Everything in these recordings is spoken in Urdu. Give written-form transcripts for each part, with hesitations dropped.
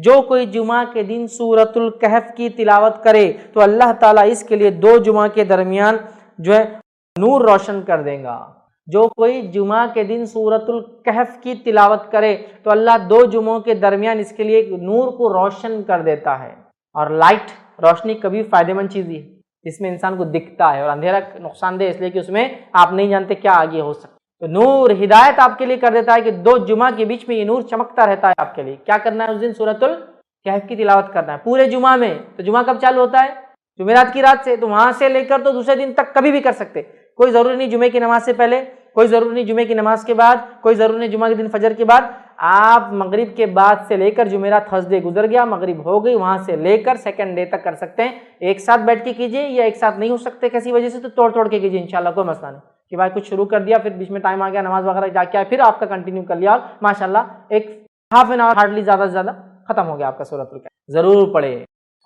جو کوئی جمعہ کے دن سورۃ الکہف کی تلاوت کرے تو اللہ تعالیٰ اس کے لیے 2 جمعہ کے درمیان جو ہے نور روشن کر دے گا۔ جو کوئی جمعہ کے دن سورۃ الکہف کی تلاوت کرے تو اللہ 2 جمعوں کے درمیان اس کے لیے ایک نور کو روشن کر دیتا ہے۔ اور لائٹ، روشنی کبھی فائدہ مند چیز ہے جس میں انسان کو دکھتا ہے، اور اندھیرا نقصان دہ اس لیے کہ اس میں آپ نہیں جانتے کیا آگے ہو سکتا۔ تو نور ہدایت آپ کے لیے کر دیتا ہے کہ 2 جمعہ کے بیچ میں یہ نور چمکتا رہتا ہے آپ کے لیے۔ کیا کرنا ہے اس دن؟ سورۃ الکہف کی تلاوت کرنا ہے پورے جمعہ میں۔ تو جمعہ کب چالو ہوتا ہے؟ جمعرات کی رات سے، تو وہاں سے لے کر تو دوسرے دن تک کبھی بھی کر سکتے، کوئی ضروری نہیں جمعے کی نماز سے پہلے، کوئی ضروری نہیں جمعے کی نماز کے بعد، کوئی ضروری نہیں جمعہ کے دن فجر کے بعد۔ آپ مغرب کے بعد سے لے کر جمعرات تھرسڈے گزر گیا، مغرب ہو گئی، وہاں سے لے کر سیکنڈ ڈے تک کر سکتے ہیں۔ ایک ساتھ بیٹھ کے کیجئے، یا ایک ساتھ نہیں ہو سکتے کسی وجہ سے تو توڑ کے کیجئے، انشاءاللہ کوئی مسئلہ نہیں کہ بھائی کچھ شروع کر دیا پھر بیچ میں ٹائم آ گیا نماز وغیرہ جا کے پھر آپ کا کنٹینیو کر لیا، اور ماشاءاللہ ایک ہاف این آور ہارڈلی زیادہ سے زیادہ ختم ہو گیا آپ کا سورۃ الکہف۔ ضرور پڑھے۔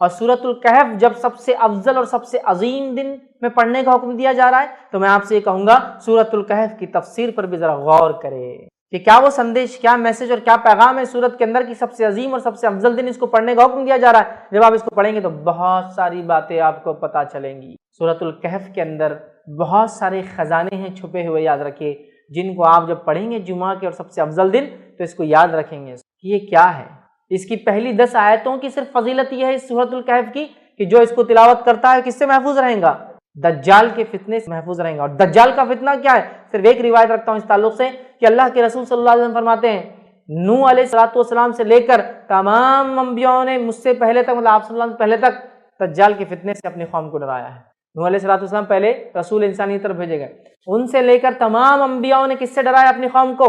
اور سورۃ الکہف جب سب سے افضل اور سب سے عظیم دن میں پڑھنے کا حکم دیا جا رہا ہے تو میں آپ سے یہ کہوں گا سورۃ الکہف کی تفسیر پر بھی ذرا غور کرے کہ کیا وہ سندیش، کیا میسج اور کیا پیغام ہے سورت کے اندر کی سب سے عظیم اور سب سے افضل دن اس کو پڑھنے کا حکم دیا جا رہا ہے۔ جب آپ اس کو پڑھیں گے تو بہت ساری باتیں آپ کو پتہ چلیں گی۔ سورۃ الکہف کے اندر بہت سارے خزانے ہیں چھپے ہوئے، یاد رکھیے، جن کو آپ جب پڑھیں گے جمعہ کے اور سب سے افضل دن تو اس کو یاد رکھیں گے کہ یہ کیا ہے۔ اس کی پہلی 10 آیتوں کی صرف فضیلت یہ ہے اس سورۃ الکہف کی کہ جو اس کو تلاوت کرتا ہے کس سے محفوظ رہیں گا؟ دجال کے فتنے سے محفوظ رہیں گا۔ اور دجال کا فتنہ کیا ہے؟ صرف ایک روایت رکھتا ہوں اس تعلق سے کہ اللہ کے رسول صلی اللہ علیہ وسلم فرماتے ہیں نوح علیہ السلام سے لے کر تمام انبیاءوں نے مجھ سے پہلے تک، مطلب آپ صلی اللہ علیہ وسلم پہلے تک دجال کے فتنے سے اپنی قوم کو ڈرایا ہے۔ نوح علیہ السلام پہلے رسول انسانی طرف بھیجے گئے، ان سے لے کر تمام انبیاءوں نے کس سے ڈرایا اپنی قوم کو؟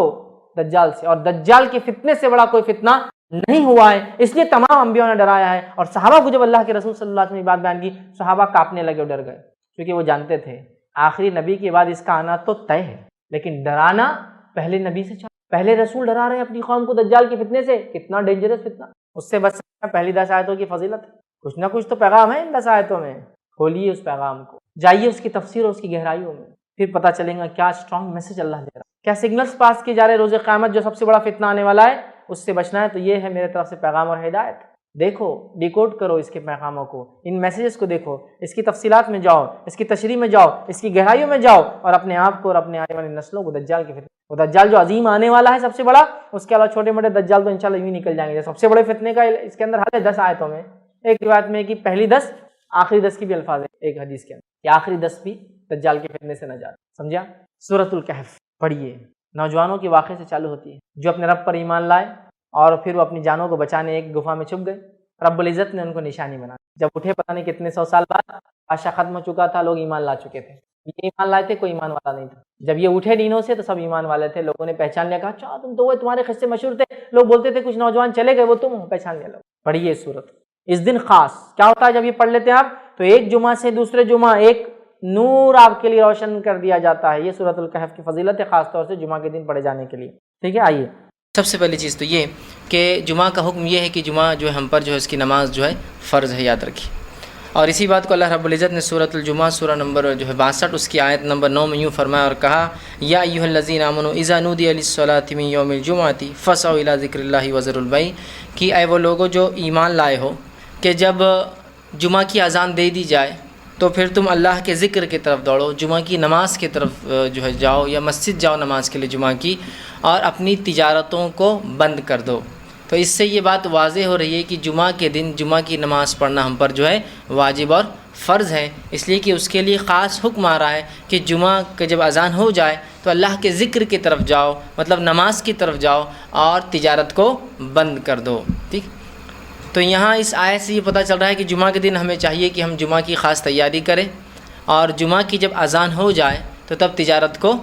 دجال سے۔ اور دجال کے فتنے سے بڑا کوئی فتنہ نہیں ہوا ہے، اس لیے تمام انبیاءوں نے ڈرایا ہے۔ اور صحابہ کو جب اللہ کے رسول صلی اللہ علیہ وسلم نے بات بیان کی، صحابہ کانپنے لگے اور ڈر گئے، کیونکہ وہ جانتے تھے آخری نبی کے بعد اس کا آنا تو طے ہے، لیکن ڈرانا پہلے نبی سے چاہیے۔ پہلے رسول ڈرا رہے ہیں اپنی قوم کو دجال کے فتنے سے، کتنا ڈینجرس فتنہ، اس سے بچ سکنا پہلی 10 آیتوں کی فضیلت ہے۔ کچھ نہ کچھ تو پیغام ہے ان 10 آیتوں میں، کھولیے اس پیغام کو، جائیے اس کی تفسیر اور اس کی گہرائیوں میں، پھر پتہ چلے گا کیا اسٹرانگ میسج اللہ دے رہا ہے، کیا سگنلز پاس کیے جا رہے روز قیامت جو سب سے بڑا فتنہ آنے والا ہے اس سے بچنا ہے۔ تو یہ ہے میرے طرف سے پیغام اور ہدایت، دیکھو، ڈیکوڈ کرو اس کے پیغاموں کو، ان میسیجز کو دیکھو، اس کی تفصیلات میں جاؤ، اس کی تشریح میں جاؤ، اس کی گہرائیوں میں جاؤ، اور اپنے آپ کو اور اپنے آنے والی نسلوں کو دجال کے فتنے، وہ دجال جو عظیم آنے والا ہے سب سے بڑا، اس کے علاوہ چھوٹے موٹے دجال تو انشاءاللہ یوں نکل جائیں گے۔ سب سے بڑے فتنے کا اس کے اندر حل ہے 10 آیتوں میں۔ ایک روایت میں کہ پہلی 10 آخری 10 کی بھی الفاظ ہے ایک حدیث کے اندر کہ آخری 10 بھی دجال کے فتنے سے نجات، سمجھا؟ سورۃ الکہف پڑھیے، نوجوانوں کے واقعے سے چالو ہوتی ہے جو اپنے رب پر ایمان لائے اور پھر وہ اپنی جانوں کو بچانے ایک گفا میں چھپ گئے، رب العزت نے ان کو نشانی بنا، جب اٹھے پتہ نہیں کتنے 100 سال بعد بادشاہ ختم ہو چکا تھا، لوگ ایمان لا چکے تھے، یہ ایمان لائے تھے، کوئی ایمان والا نہیں تھا۔ جب یہ اٹھے دینوں سے تو سب ایمان والے تھے، لوگوں نے پہچان لیا، کہا اچھا تم تو وہ، تمہارے قصے مشہور تھے، لوگ بولتے تھے کچھ نوجوان چلے گئے وہ تم، پہچان لیا لوگ۔ پڑھیے سورت، اس دن خاص کیا ہوتا ہے جب یہ پڑھ لیتے ہیں آپ تو ایک جمعہ سے دوسرے جمعہ ایک نور آپ کے لیے روشن کر دیا جاتا ہے۔ یہ سورۃ الکہف کی فضیلت ہے خاص طور سے جمعہ کے دن پڑھے جانے کے لیے، ٹھیک ہے؟ آئیے، سب سے پہلی چیز تو یہ کہ جمعہ کا حکم یہ ہے کہ جمعہ جو ہے ہم پر جو ہے اس کی نماز جو ہے فرض ہے، یاد رکھیے۔ اور اسی بات کو اللہ رب العزت نے سورۃ الجمعہ سورہ نمبر جو ہے 62 اس کی آیت نمبر 9 میں یوں فرمایا اور کہا یا ایھا الذین آمنوا اذا نودی للصلاۃ من یوم الجمعۃ فاسعوا الی ذکر اللہ وذروا البیع، کہ اے وہ لوگوں جو ایمان لائے ہو کہ جب جمعہ کی اذان دے دی جائے تو پھر تم اللہ کے ذکر کی طرف دوڑو، جمعہ کی نماز کی طرف جو ہے جاؤ یا مسجد جاؤ نماز کے لیے جمعہ کی، اور اپنی تجارتوں کو بند کر دو۔ تو اس سے یہ بات واضح ہو رہی ہے کہ جمعہ کے دن جمعہ کی نماز پڑھنا ہم پر جو ہے واجب اور فرض ہے، اس لیے کہ اس کے لیے خاص حکم آ رہا ہے کہ جمعہ کے جب اذان ہو جائے تو اللہ کے ذکر کی طرف جاؤ، مطلب نماز کی طرف جاؤ اور تجارت کو بند کر دو، ٹھیک۔ تو یہاں اس آیت سے یہ پتہ چل رہا ہے کہ جمعہ کے دن ہمیں چاہیے کہ ہم جمعہ کی خاص تیاری کریں، اور جمعہ کی جب اذان ہو جائے تو تب تجارت کو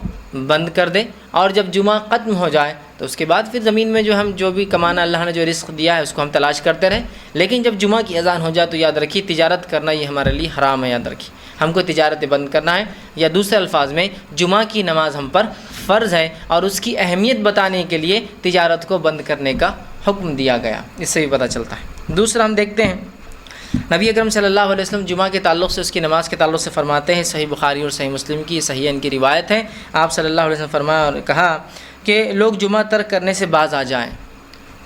بند کر دیں، اور جب جمعہ ختم ہو جائے تو اس کے بعد پھر زمین میں جو ہم جو بھی کمانا اللہ نے جو رزق دیا ہے اس کو ہم تلاش کرتے رہیں، لیکن جب جمعہ کی اذان ہو جائے تو یاد رکھیے تجارت کرنا یہ ہمارے لیے حرام ہے، یاد رکھیے ہم کو تجارت بند کرنا ہے، یا دوسرے الفاظ میں جمعہ کی نماز ہم پر فرض ہے، اور اس کی اہمیت بتانے کے لیے تجارت کو بند کرنے کا حکم دیا گیا، اس سے بھی پتہ چلتا ہے۔ دوسرا ہم دیکھتے ہیں نبی اکرم صلی اللہ علیہ وسلم جمعہ کے تعلق سے، اس کی نماز کے تعلق سے فرماتے ہیں، صحیح بخاری اور صحیح مسلم کی صحیحین کی روایت ہے، آپ صلی اللہ علیہ وسلم فرمایا اور کہا کہ لوگ جمعہ ترک کرنے سے باز آ جائیں،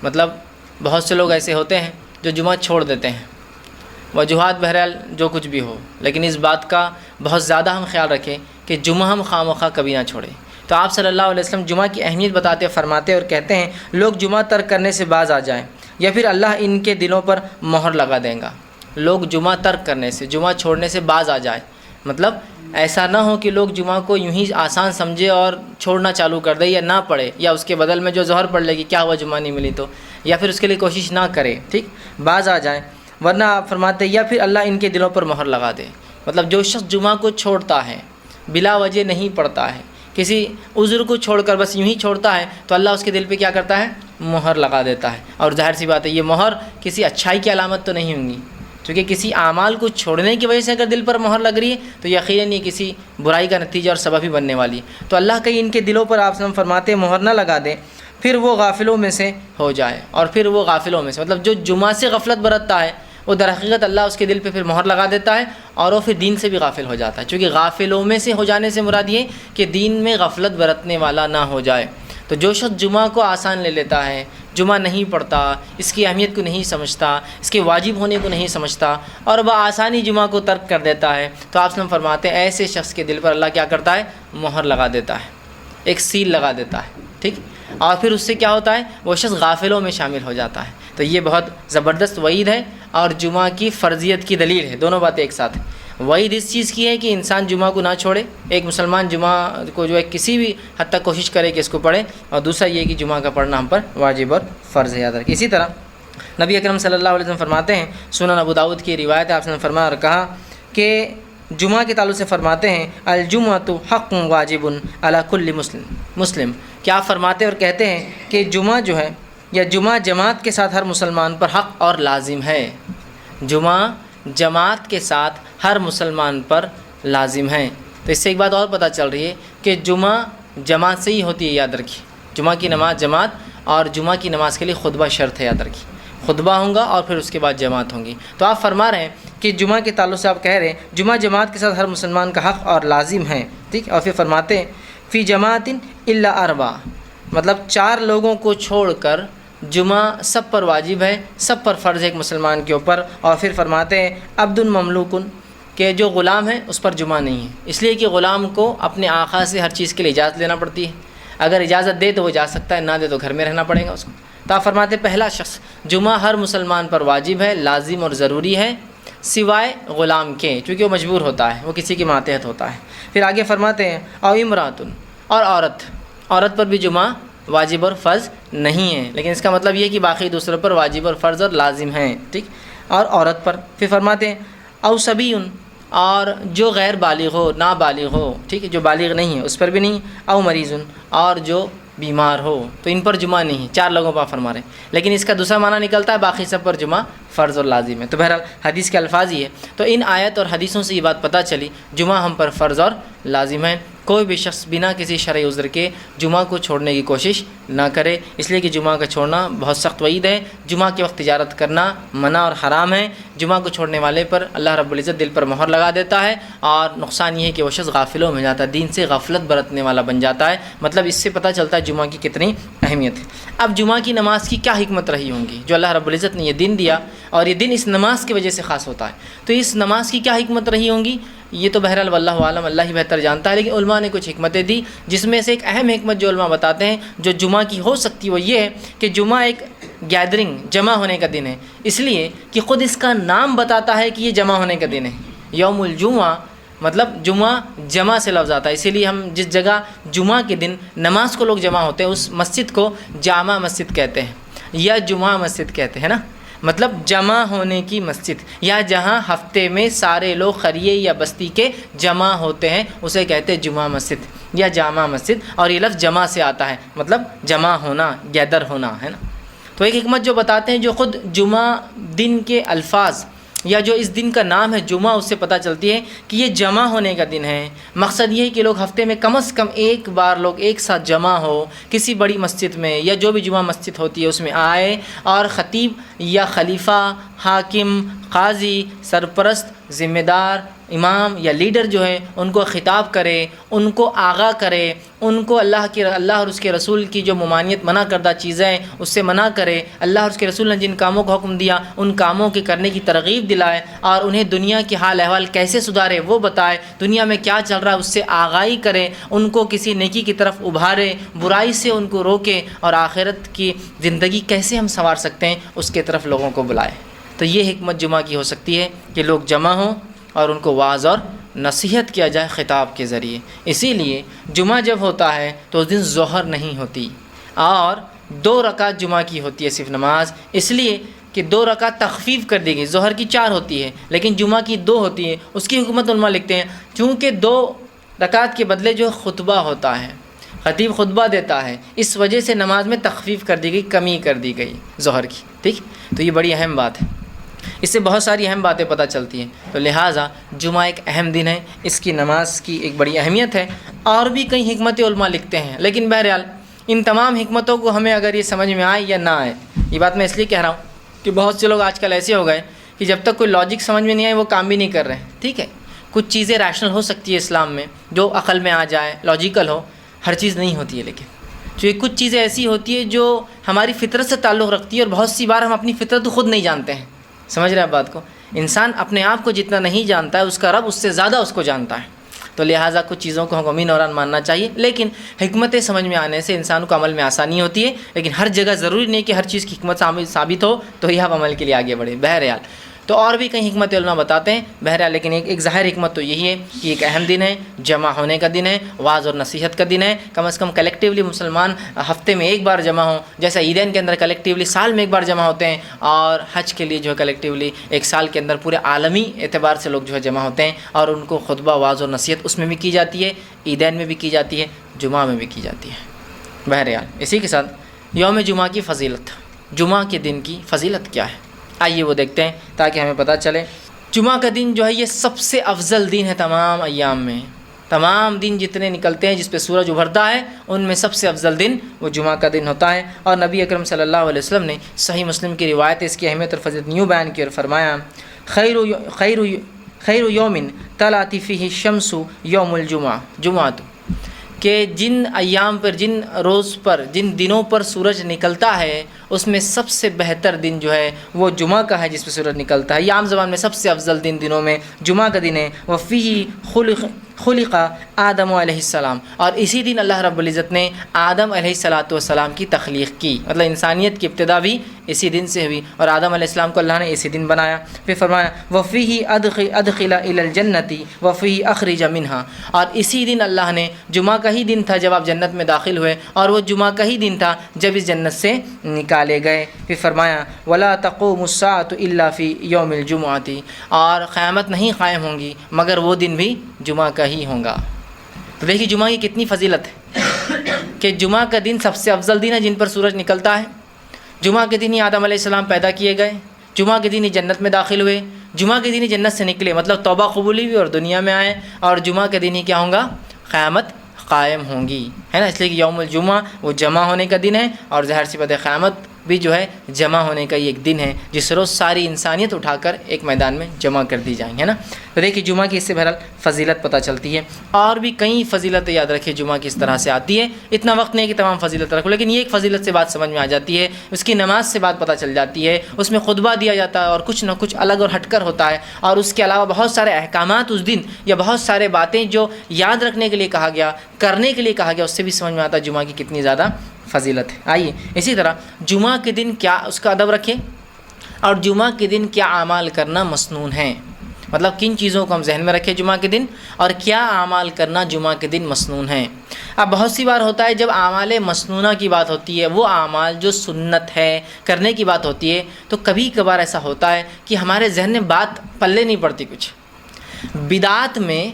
مطلب بہت سے لوگ ایسے ہوتے ہیں جو جمعہ چھوڑ دیتے ہیں، وجوہات بہرحال جو کچھ بھی ہو، لیکن اس بات کا بہت زیادہ ہم خیال رکھیں کہ جمعہ ہم خواہ کبھی نہ چھوڑیں۔ تو آپ صلی اللہ علیہ وسلم جمعہ کی اہمیت بتاتے فرماتے اور کہتے ہیں لوگ جمعہ ترک کرنے سے باز آ جائیں یا پھر اللہ ان کے دلوں پر مہر لگا دیں گا۔ لوگ جمعہ ترک کرنے سے، جمعہ چھوڑنے سے باز آ جائے، مطلب ایسا نہ ہو کہ لوگ جمعہ کو یوں ہی آسان سمجھے اور چھوڑنا چالو کر دے یا نہ پڑھے، یا اس کے بدل میں جو ظہر پڑھ لے گی کیا ہوا جمعہ نہیں ملی تو، یا پھر اس کے لیے کوشش نہ کرے، ٹھیک، باز آ جائیں، ورنہ آپ فرماتے یا پھر اللہ ان کے دلوں پر مہر لگا دے۔ مطلب جو شخص جمعہ کو چھوڑتا ہے، بلا وجہ نہیں پڑھتا ہے، کسی عذر کو چھوڑ کر بس یوں ہی چھوڑتا ہے، تو اللہ اس کے دل پہ کیا کرتا ہے؟ مہر لگا دیتا ہے۔ اور ظاہر سی بات ہے یہ مہر کسی اچھائی کی علامت تو نہیں ہوں گی، کیونکہ کسی اعمال کو چھوڑنے کی وجہ سے اگر دل پر مہر لگ رہی ہے تو یقیناً یہ کسی برائی کا نتیجہ اور سبب ہی بننے والی ہے۔ تو اللہ کہیں ان کے دلوں پر آپ وسلم فرماتے مہر نہ لگا دے، پھر وہ غافلوں میں سے ہو جائے، اور پھر وہ غافلوں میں سے مطلب جو جمعہ سے غفلت برتتا ہے وہ در حقیقت اللہ اس کے دل پہ پھر مہر لگا دیتا ہے اور وہ پھر دین سے بھی غافل ہو جاتا ہے، چونکہ غافلوں میں سے ہو جانے سے مراد یہ کہ دین میں غفلت برتنے والا نہ ہو جائے۔ تو جو شخص جمعہ کو آسان لے لیتا ہے، جمعہ نہیں پڑھتا، اس کی اہمیت کو نہیں سمجھتا، اس کے واجب ہونے کو نہیں سمجھتا اور بآسانی جمعہ کو ترک کر دیتا ہے، تو آپ وسلم فرماتے ہیں ایسے شخص کے دل پر اللہ کیا کرتا ہے؟ مہر لگا دیتا ہے، ایک سیل لگا دیتا ہے، ٹھیک، اور پھر اس سے کیا ہوتا ہے؟ وہ شخص غافلوں میں شامل ہو جاتا ہے۔ تو یہ بہت زبردست وعید ہے اور جمعہ کی فرضیت کی دلیل ہے، دونوں باتیں ایک ساتھ ہیں۔ وعید اس چیز کی ہے کہ انسان جمعہ کو نہ چھوڑے، ایک مسلمان جمعہ کو جو ہے کسی بھی حد تک کوشش کرے کہ اس کو پڑھے، اور دوسرا یہ کہ جمعہ کا پڑھنا ہم پر واجب اور فرض ہے، یاد رکھیں۔ اسی طرح نبی اکرم صلی اللہ علیہ وسلم فرماتے ہیں، سنن ابو داؤد کی روایت ہے، آپ نے فرمایا اور کہا کہ جمعہ کے تعلق سے فرماتے ہیں الجمعۃ حق واجب علی کل مسلم، کیا آپ فرماتے اور کہتے ہیں کہ جمعہ جو ہے یا جمعہ جماعت کے ساتھ ہر مسلمان پر حق اور لازم ہے، جمعہ جماعت کے ساتھ ہر مسلمان پر لازم ہے۔ تو اس سے ایک بات اور پتہ چل رہی ہے کہ جمعہ جماعت سے ہی ہوتی ہے، یاد رکھیے، جمعہ کی نماز جماعت، اور جمعہ کی نماز کے لیے خطبہ شرط ہے، یاد رکھیے، خطبہ ہوگا اور پھر اس کے بعد جماعت ہوں گی۔ تو آپ فرما رہے ہیں کہ جمعہ کے تعلق سے آپ کہہ رہے ہیں جمعہ جماعت کے ساتھ ہر مسلمان کا حق اور لازم ہے، ٹھیک، اور پھر فرماتے ہیں فی جماعت الا اربع، مطلب 4 لوگوں کو چھوڑ کر جمعہ سب پر واجب ہے، سب پر فرض ہے ایک مسلمان کے اوپر۔ اور پھر فرماتے ہیں عبد مملوک، کہ جو غلام ہے اس پر جمعہ نہیں ہے، اس لیے کہ غلام کو اپنے آقا سے ہر چیز کے لیے اجازت لینا پڑتی ہے، اگر اجازت دے تو وہ جا سکتا ہے، نہ دے تو گھر میں رہنا پڑے گا اس کو۔ تو آپ فرماتے پہلا شخص جمعہ ہر مسلمان پر واجب ہے، لازم اور ضروری ہے، سوائے غلام کے، چونکہ وہ مجبور ہوتا ہے، وہ کسی کے ماتحت ہوتا ہے۔ پھر آگے فرماتے ہیں او امراتن، اور عورت پر بھی جمعہ واجب اور فرض نہیں ہے، لیکن اس کا مطلب یہ ہے کہ باقی دوسروں پر واجب اور فرض اور لازم ہیں، ٹھیک، اور عورت پر۔ پھر فرماتے ہیں او صبیٌ، اور جو غیر بالغ ہو، نابالغ ہو، ٹھیک ہے، جو بالغ نہیں ہے اس پر بھی نہیں، او مریض، اور جو بیمار ہو، تو ان پر جمعہ نہیں ہے، 4 لوگوں پر فرما رہے ہیں، لیکن اس کا دوسرا معنی نکلتا ہے باقی سب پر جمعہ فرض اور لازم ہے۔ تو بہرحال حدیث کے الفاظ یہ ہے، تو ان آیت اور حدیثوں سے یہ بات پتہ چلی جمعہ ہم پر فرض اور لازم ہے، کوئی بھی شخص بنا کسی شرعی عذر کے جمعہ کو چھوڑنے کی کوشش نہ کرے، اس لیے کہ جمعہ کا چھوڑنا بہت سخت وعید ہے، جمعہ کے وقت تجارت کرنا منع اور حرام ہے، جمعہ کو چھوڑنے والے پر اللہ رب العزت دل پر مہر لگا دیتا ہے، اور نقصان یہ ہے کہ وہ شخص غافلوں میں جاتا ہے، دین سے غفلت برتنے والا بن جاتا ہے۔ مطلب اس سے پتہ چلتا ہے جمعہ کی کتنی اہمیت ہے۔ اب جمعہ کی نماز کی کیا حکمت رہی ہوں گی، جو اللہ رب العزت نے یہ دن دیا اور یہ دن اس نماز کی وجہ سے خاص ہوتا ہے، تو اس نماز کی کیا حکمت رہی ہوں گی یہ تو بہرحال واللہ عالم، اللہ ہی بہتر جانتا ہے، لیکن علماء نے کچھ حکمتیں دی، جس میں سے ایک اہم حکمت جو علماء بتاتے ہیں جو جمعہ کی ہو سکتی ہے وہ یہ ہے کہ جمعہ ایک گیدرنگ، جمع ہونے کا دن ہے، اس لیے کہ خود اس کا نام بتاتا ہے کہ یہ جمع ہونے کا دن ہے، یوم الجمعہ، مطلب جمعہ جمع سے لفظ آتا ہے، اسی لیے ہم جس جگہ جمعہ کے دن نماز کو لوگ جمع ہوتے ہیں اس مسجد کو جامع مسجد کہتے ہیں یا جمعہ مسجد کہتے ہیں نا، مطلب جمع ہونے کی مسجد، یا جہاں ہفتے میں سارے لوگ قریے یا بستی کے جمع ہوتے ہیں اسے کہتے ہیں جمعہ مسجد یا جامع مسجد، اور یہ لفظ جمع سے آتا ہے، مطلب جمع ہونا، گیدر ہونا، ہے نا۔ تو ایک حکمت جو بتاتے ہیں جو خود جمعہ دن کے الفاظ یا جو اس دن کا نام ہے جمعہ، اس سے پتہ چلتی ہے کہ یہ جمع ہونے کا دن ہے۔ مقصد یہ ہے کہ لوگ ہفتے میں کم از کم ایک بار لوگ ایک ساتھ جمع ہو کسی بڑی مسجد میں، یا جو بھی جمعہ مسجد ہوتی ہے اس میں آئے، اور خطیب یا خلیفہ، حاکم، قاضی، سرپرست، ذمہ دار، امام یا لیڈر جو ہے ان کو خطاب کرے، ان کو آگاہ کرے، ان کو اللہ اور اس کے رسول کی جو ممانعت منع کردہ چیزیں ہیں اس سے منع کرے، اللہ اور اس کے رسول نے جن کاموں کا حکم دیا ان کاموں کے کرنے کی ترغیب دلائے، اور انہیں دنیا کی حال احوال کیسے سدھارے وہ بتائے، دنیا میں کیا چل رہا ہے اس سے آگاہی کرے، ان کو کسی نیکی کی طرف ابھارے، برائی سے ان کو روکے، اور آخرت کی زندگی کیسے ہم سنوار سکتے ہیں اس کے طرف لوگوں کو بلائے۔ تو یہ حکمت جمعہ کی ہو سکتی ہے کہ لوگ جمع ہوں اور ان کو واعظ اور نصیحت کیا جائے خطاب کے ذریعے۔ اسی لیے جمعہ جب ہوتا ہے تو اس دن ظہر نہیں ہوتی، اور 2 رکعت جمعہ کی ہوتی ہے صرف نماز، اس لیے کہ 2 رکعت تخفیف کر دی گئی، ظہر کی 4 ہوتی ہے لیکن جمعہ کی 2 ہوتی ہے۔ اس کی حکمت علماء لکھتے ہیں چونکہ 2 رکعت کے بدلے جو خطبہ ہوتا ہے، خطیب خطبہ دیتا ہے، اس وجہ سے نماز میں تخفیف کر دی گئی، کمی کر دی گئی ظہر کی، ٹھیک؟ تو یہ بڑی اہم بات ہے، اس سے بہت ساری اہم باتیں پتہ چلتی ہیں۔ تو لہٰذا جمعہ ایک اہم دن ہے، اس کی نماز کی ایک بڑی اہمیت ہے، اور بھی کئی حکمت علماء لکھتے ہیں، لیکن بہرحال ان تمام حکمتوں کو ہمیں اگر یہ سمجھ میں آئے یا نہ آئے، یہ بات میں اس لیے کہہ رہا ہوں کہ بہت سے لوگ آج کل ایسے ہو گئے کہ جب تک کوئی لاجک سمجھ میں نہیں آئے وہ کام بھی نہیں کر رہے، ٹھیک ہے؟ کچھ چیزیں ریشنل ہو سکتی ہے اسلام میں، جو عقل میں آ جائے، لاجیکل ہو، ہر چیز نہیں ہوتی ہے، لیکن جو کچھ چیزیں ایسی ہوتی ہے جو ہماری فطرت سے تعلق رکھتی ہے، اور بہت سی بار ہم اپنی فطرت خود نہیں جانتے ہیں، سمجھ رہے ہیں بات کو؟ انسان اپنے آپ کو جتنا نہیں جانتا ہے اس کا رب اس سے زیادہ اس کو جانتا ہے، تو لہٰذا کچھ چیزوں کو حکمی نوران ماننا چاہیے، لیکن حکمتیں سمجھ میں آنے سے انسان کو عمل میں آسانی ہوتی ہے، لیکن ہر جگہ ضروری نہیں کہ ہر چیز کی حکمت ثابت ہو تو ہی آپ عمل کے لیے آگے بڑھیں۔ بہرحال تو اور بھی کئی حکمت علماء بتاتے ہیں، بہرحال لیکن ایک ظاہر حکمت تو یہی ہے کہ ایک اہم دن ہے، جمع ہونے کا دن ہے، واعظ اور نصیحت کا دن ہے، کم از کم کلیکٹیولی مسلمان ہفتے میں 1 بار جمع ہوں، جیسا عیدین کے اندر کلیکٹیولی سال میں 1 بار جمع ہوتے ہیں، اور حج کے لیے جو ہے کلیکٹیولی 1 سال کے اندر پورے عالمی اعتبار سے لوگ جو ہے جمع ہوتے ہیں، اور ان کو خطبہ، واعظ اور نصیحت اس میں بھی کی جاتی ہے، عیدین میں بھی کی جاتی ہے، جمعہ میں بھی کی جاتی ہے۔ بہرحال اسی کے ساتھ یوم جمعہ کی فضیلت، جمعہ کے دن کی فضیلت کیا ہے، آئیے وہ دیکھتے ہیں تاکہ ہمیں پتہ چلے۔ جمعہ کا دن جو ہے یہ سب سے افضل دن ہے تمام ایام میں، تمام دن جتنے نکلتے ہیں جس پہ سورج ابھرتا ہے ان میں سب سے افضل دن وہ جمعہ کا دن ہوتا ہے، اور نبی اکرم صلی اللہ علیہ وسلم نے صحیح مسلم کی روایت اس کی اہمیت اور فضیلت یوں بیان کی اور فرمایا، خیر یوم طلعت فیہ الشمس یوم الجمعہ، جمعۃ، کہ جن ایام پر، جن روز پر، جن دنوں پر سورج نکلتا ہے اس میں سب سے بہتر دن جو ہے وہ جمعہ کا ہے جس پہ سورج نکلتا ہے، یہ عام زبان میں سب سے افضل دنوں میں جمعہ کا دن ہے۔ وفیہ خلق آدم علیہ السلام، اور اسی دن اللہ رب العزت نے آدم علیہ السلام کی تخلیق کی، مطلب انسانیت کی ابتدا بھی اسی دن سے ہوئی، اور آدم علیہ السلام کو اللہ نے اسی دن بنایا۔ پھر فرمایا وفیہ ادخل الی الجنۃ وفیہ اخرج منہا، اور اسی دن اللہ نے، جمعہ کا ہی دن تھا جب آپ جنت میں داخل ہوئے، اور وہ جمعہ کا ہی دن تھا جب اس جنت سے نکالے گئے۔ پھر فرمایا ولا تقوم الساعۃ الا فی یوم الجمعۃ، اور قیامت نہیں قائم ہوں گی مگر وہ دن بھی جمعہ کا ہی ہوگا۔ تو دیکھیے جمعہ کی کتنی فضیلت ہے کہ جمعہ کا دن سب سے افضل دن ہے جن پر سورج نکلتا ہے، جمعہ کے دن ہی آدم علیہ السلام پیدا کیے گئے، جمعہ کے دن ہی جنت میں داخل ہوئے، جمعہ کے دن ہی جنت سے نکلے، مطلب توبہ قبولی بھی اور دنیا میں آئے، اور جمعہ کے دن ہی کیا ہوں گا، قیامت قائم ہوں گی، ہے نا؟ اس لیے کہ یوم الجمعہ وہ جمع ہونے کا دن ہے، اور ظاہر سی بات ہے قیامت بھی جو ہے جمع ہونے کا ایک دن ہے جس روز ساری انسانیت اٹھا کر ایک میدان میں جمع کر دی جائیں گے، ہے نا؟ تو دیکھیے جمعہ کی اس سے بہرحال فضیلت پتہ چلتی ہے، اور بھی کئی فضیلتیں یاد رکھیں جمعہ کی اس طرح سے آتی ہے، اتنا وقت نہیں کہ تمام فضیلت رکھو، لیکن یہ ایک فضیلت سے بات سمجھ میں آ جاتی ہے، اس کی نماز سے بات پتہ چل جاتی ہے، اس میں خطبہ دیا جاتا ہے اور کچھ نہ کچھ الگ اور ہٹ کر ہوتا ہے، اور اس کے علاوہ بہت سارے احکامات اس دن یا بہت سارے باتیں جو یاد رکھنے کے لیے کہا گیا، کرنے کے لیے کہا گیا، اس سے بھی سمجھ میں آتا ہے جمعہ کی کتنی زیادہ فضیلت ہے۔ آئیے اسی طرح جمعہ کے دن کیا اس کا ادب رکھیں، اور جمعہ کے دن کیا اعمال کرنا مسنون ہیں، مطلب کن چیزوں کو ہم ذہن میں رکھیں جمعہ کے دن، اور کیا اعمال کرنا جمعہ کے دن مسنون ہیں۔ اب بہت سی بار ہوتا ہے جب اعمال مسنونہ کی بات ہوتی ہے، وہ اعمال جو سنت ہے کرنے کی بات ہوتی ہے، تو کبھی کبھار ایسا ہوتا ہے کہ ہمارے ذہن میں بات پلے نہیں پڑتی، کچھ بدعات میں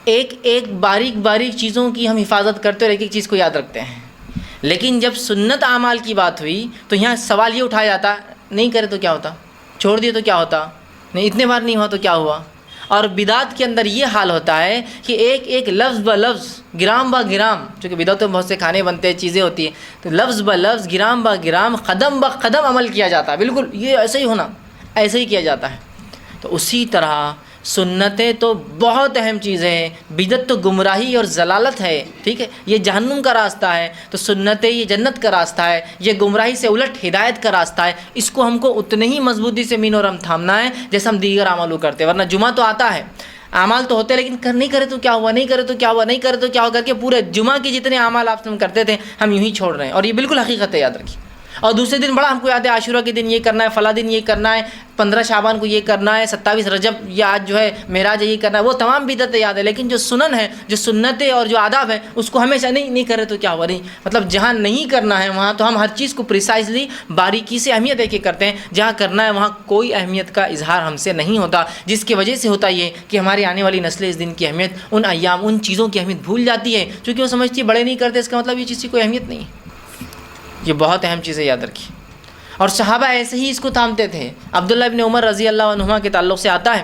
ایک ایک باریک باریک چیزوں کی ہم حفاظت کرتے اور ایک ایک چیز کو یاد رکھتے ہیں، لیکن جب سنت اعمال کی بات ہوئی تو یہاں سوال یہ اٹھایا جاتا، نہیں کرے تو کیا ہوتا، چھوڑ دیے تو کیا ہوتا، نہیں اتنے بار نہیں ہوا تو کیا ہوا۔ اور بدعات کے اندر یہ حال ہوتا ہے کہ ایک ایک لفظ ب لفظ، گرام با گرام، چونکہ بدعتوں میں بہت سے کھانے بنتے ہیں، چیزیں ہوتی ہیں، تو لفظ ب لفظ، گرام با گرام، قدم با قدم عمل کیا جاتا ہے، بالکل یہ ایسے ہی ہونا، ایسے ہی کیا جاتا ہے۔ تو اسی طرح سنتیں تو بہت اہم چیزیں ہیں، بدعت تو گمراہی اور ضلالت ہے، ٹھیک ہے، یہ جہنم کا راستہ ہے، تو سنتیں یہ جنت کا راستہ ہے، یہ گمراہی سے الٹ ہدایت کا راستہ ہے، اس کو ہم کو اتنے ہی مضبوطی سے مین اور ہم تھامنا ہے جیسے ہم دیگر اعمال کرتے ہیں، ورنہ جمعہ تو آتا ہے، اعمال تو ہوتے ہیں لیکن نہیں کرے تو کیا ہوا، نہیں کرے تو کیا ہوا، نہیں کرے تو کیا ہوا کر کے پورے جمعہ کے جتنے اعمال آپ ہم کرتے تھے ہم یوں ہی چھوڑ رہے ہیں، اور یہ بالکل حقیقت ہے، یاد رکھیے۔ اور دوسرے دن بڑا ہم کو یاد ہے، عاشورہ کے دن یہ کرنا ہے، فلاں دن یہ کرنا ہے، 15 شعبان کو یہ کرنا ہے، 27 رجب یا آج جو ہے معراج ہے یہ کرنا ہے، وہ تمام بدعتیں یاد ہے، لیکن جو سنن ہے، جو سنتیں اور جو آداب ہیں اس کو ہمیشہ نہیں کرے تو کیا ہوا، نہیں، مطلب جہاں نہیں کرنا ہے وہاں تو ہم ہر چیز کو پریسائزلی باریکی سے اہمیت دے کے کرتے ہیں، جہاں کرنا ہے وہاں کوئی اہمیت کا اظہار ہم سے نہیں ہوتا، جس کی وجہ سے ہوتا یہ کہ ہماری آنے والی نسلیں اس دن کی اہمیت، ان ایام، ان چیزوں کی اہمیت بھول جاتی ہے، چونکہ وہ سمجھتی ہے بڑے نہیں کرتے اس کا مطلب یہ چیز کی کوئی اہمیت نہیں ہے۔ یہ بہت اہم چیزیں یاد رکھیے۔ اور صحابہ ایسے ہی اس کو تھامتے تھے۔ عبداللہ ابن عمر رضی اللہ عنہما کے تعلق سے آتا ہے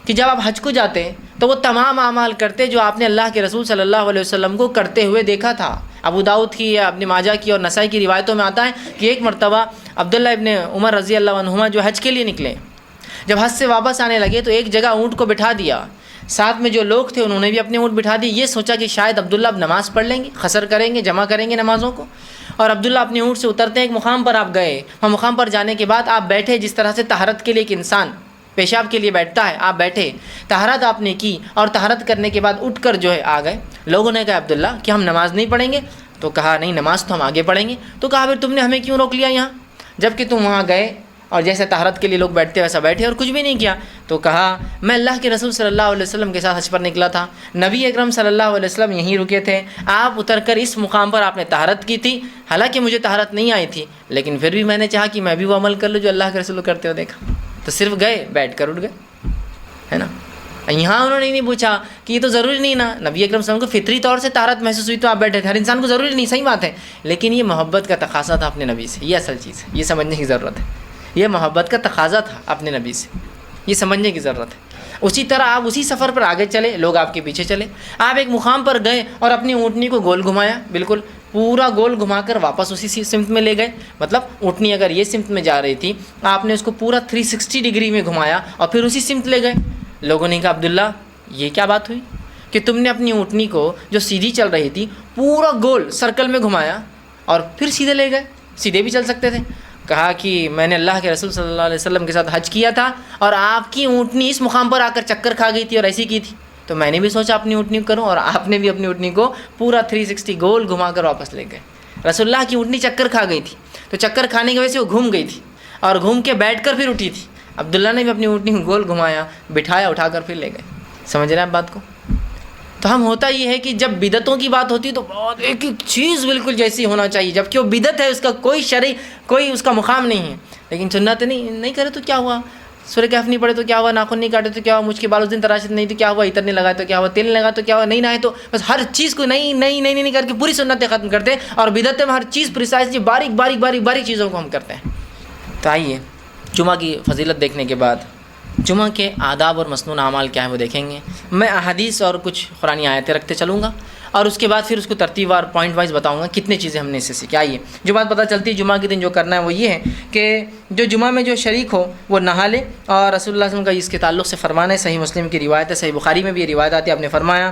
کہ جب آپ حج کو جاتے تو وہ تمام اعمال کرتے جو آپ نے اللہ کے رسول صلی اللہ علیہ وسلم کو کرتے ہوئے دیکھا تھا۔ ابو داؤد کی یا ابن ماجہ کی اور نسائی کی روایتوں میں آتا ہے کہ ایک مرتبہ عبداللہ ابن عمر رضی اللہ عنہما جو حج کے لیے نکلے، جب حج سے واپس آنے لگے تو ایک جگہ اونٹ کو بٹھا دیا، ساتھ میں جو لوگ تھے انہوں نے بھی اپنے اونٹ بٹھا دی، یہ سوچا کہ شاید عبداللہ اب نماز پڑھ لیں گے، قصر کریں گے، جمع کریں گے نمازوں کو، اور عبداللہ اپنے اونٹ سے اترتے ہیں، ایک مقام پر آپ گئے، وہاں مقام پر جانے کے بعد آپ بیٹھے، جس طرح سے طہارت کے لیے ایک انسان پیشاب کے لیے بیٹھتا ہے، آپ بیٹھے، طہارت آپ نے کی، اور طہارت کرنے کے بعد اٹھ کر جو ہے آ گئے۔ لوگوں نے کہا عبداللہ کیا ہم نماز نہیں پڑھیں گے؟ تو کہا نہیں، نماز تو ہم آگے پڑھیں گے۔ تو کہا پھر تم نے ہمیں کیوں روک لیا یہاں، جب کہ تم وہاں گئے اور جیسے طہارت کے لیے لوگ بیٹھتے ویسا بیٹھے اور کچھ بھی نہیں کیا؟ تو کہا میں اللہ کے رسول صلی اللہ علیہ وسلم کے ساتھ حج پر نکلا تھا، نبی اکرم صلی اللہ علیہ وسلم یہیں رکے تھے، آپ اتر کر اس مقام پر آپ نے طہارت کی تھی، حالانکہ مجھے طہارت نہیں آئی تھی، لیکن پھر بھی میں نے چاہا کہ میں بھی وہ عمل کر لوں جو اللہ کے رسول کرتے ہو دیکھا، تو صرف گئے، بیٹھ کر اٹھ گئے، ہے نا۔ یہاں انہوں نے نہیں پوچھا کہ یہ تو ضروری نہیں نا، نبی اکرم صلی اللہ علیہ وسلم کو فطری طور سے طہارت محسوس ہوئی تو آپ بیٹھے تھے، ہر انسان کو ضروری نہیں، صحیح بات ہے، لیکن یہ محبت کا تقاضا تھا اپنے نبی سے، یہ اصل چیز ہے، یہ سمجھنے کی ضرورت ہے، یہ محبت کا تقاضا تھا اپنے نبی سے، یہ سمجھنے کی ضرورت ہے۔ اسی طرح آپ اسی سفر پر آگے چلے، لوگ آپ کے پیچھے چلے، آپ ایک مقام پر گئے اور اپنی اونٹنی کو گول گھمایا، بالکل پورا گول گھما کر واپس اسی سمت میں لے گئے، مطلب اونٹنی اگر یہ سمت میں جا رہی تھی آپ نے اس کو پورا 360 ڈگری میں گھمایا اور پھر اسی سمت لے گئے۔ لوگوں نے کہا عبداللہ یہ کیا بات ہوئی کہ تم نے اپنی اونٹنی کو جو سیدھی چل رہی تھی پورا گول سرکل میں گھمایا اور پھر سیدھے لے گئے، سیدھے بھی چل سکتے تھے۔ کہا کہ میں نے اللہ کے رسول صلی اللہ علیہ وسلم کے ساتھ حج کیا تھا اور آپ کی اونٹنی اس مقام پر آ کر چکر کھا گئی تھی اور ایسی کی تھی، تو میں نے بھی سوچا اپنی اونٹنی کو کروں، اور آپ نے بھی اپنی اونٹنی کو پورا 360 گول گھما کر واپس لے گئے۔ رسول اللہ کی اونٹنی چکر کھا گئی تھی، تو چکر کھانے کی وجہ سے وہ گھوم گئی تھی اور گھوم کے بیٹھ کر پھر اٹھی تھی، عبداللہ نے بھی اپنی اونٹنی کو گول گھمایا، بٹھایا، اٹھا کر پھر لے گئے۔ سمجھ رہے ہیں آپ بات کو؟ تو ہم ہوتا یہ ہے کہ جب بدعتوں کی بات ہوتی ہے تو بہت ایک ایک چیز بالکل جیسی ہونا چاہیے، جبکہ وہ بدعت ہے، اس کا کوئی شرعی کوئی اس کا مقام نہیں ہے، لیکن سنت نہیں کرے تو کیا ہوا، سورہ کہف نہیں پڑھے تو کیا ہوا، ناخن نہیں کاٹے تو کیا ہوا، مجھ کے بال اس دن تراشت نہیں تو کیا ہوا، عطر نہیں لگائے تو کیا ہوا، تیل نہیں لگائے تو کیا ہوا، نہیں نہائے تو بس ہر چیز کو نہیں کر کے پوری سنتیں ختم کرتے ہیں، اور بدعت میں ہر چیز پریسائزلی باریک چیزوں کو ہم کرتے ہیں۔ تو آئیے جمعہ کی فضیلت دیکھنے کے بعد جمعہ کے آداب اور مسنون اعمال کیا ہیں وہ دیکھیں گے۔ میں احادیث اور کچھ قرآنی آیتیں رکھتے چلوں گا اور اس کے بعد پھر اس کو ترتیب وار پوائنٹ وائز بتاؤں گا کتنے چیزیں ہم نے اس سے سیکھی۔ آئیے جو بات پتہ چلتی ہے جمعہ کے دن جو کرنا ہے وہ یہ ہے کہ جو جمعہ میں جو شریک ہو وہ نہا لے، اور رسول اللہ صلی اللہ علیہ وسلم کا اس کے تعلق سے فرمانا ہے، صحیح مسلم کی روایت ہے، صحیح بخاری میں بھی یہ روایت آتی ہے، آپ نے فرمایا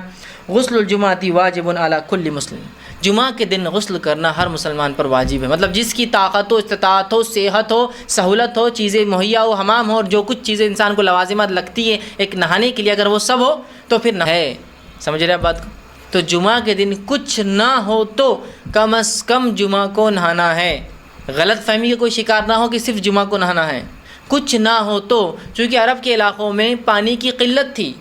غسل الجمعۃ واجب علی کل مسلم، جمعہ کے دن غسل کرنا ہر مسلمان پر واجب ہے، مطلب جس کی طاقت ہو، استطاعت ہو، صحت ہو، سہولت ہو، چیزیں مہیا ہو، حمام ہو، اور جو کچھ چیزیں انسان کو لوازمات لگتی ہے ایک نہانے کے لیے، اگر وہ سب ہو تو پھر نہ ہے۔ سمجھ رہے آپ بات کو؟ تو جمعہ کے دن کچھ نہ ہو تو کم از کم جمعہ کو نہانا ہے، غلط فہمی کا کوئی شکار نہ ہو کہ صرف جمعہ کو نہانا ہے، کچھ نہ ہو تو، چونکہ عرب کے علاقوں میں پانی کی قلت تھی،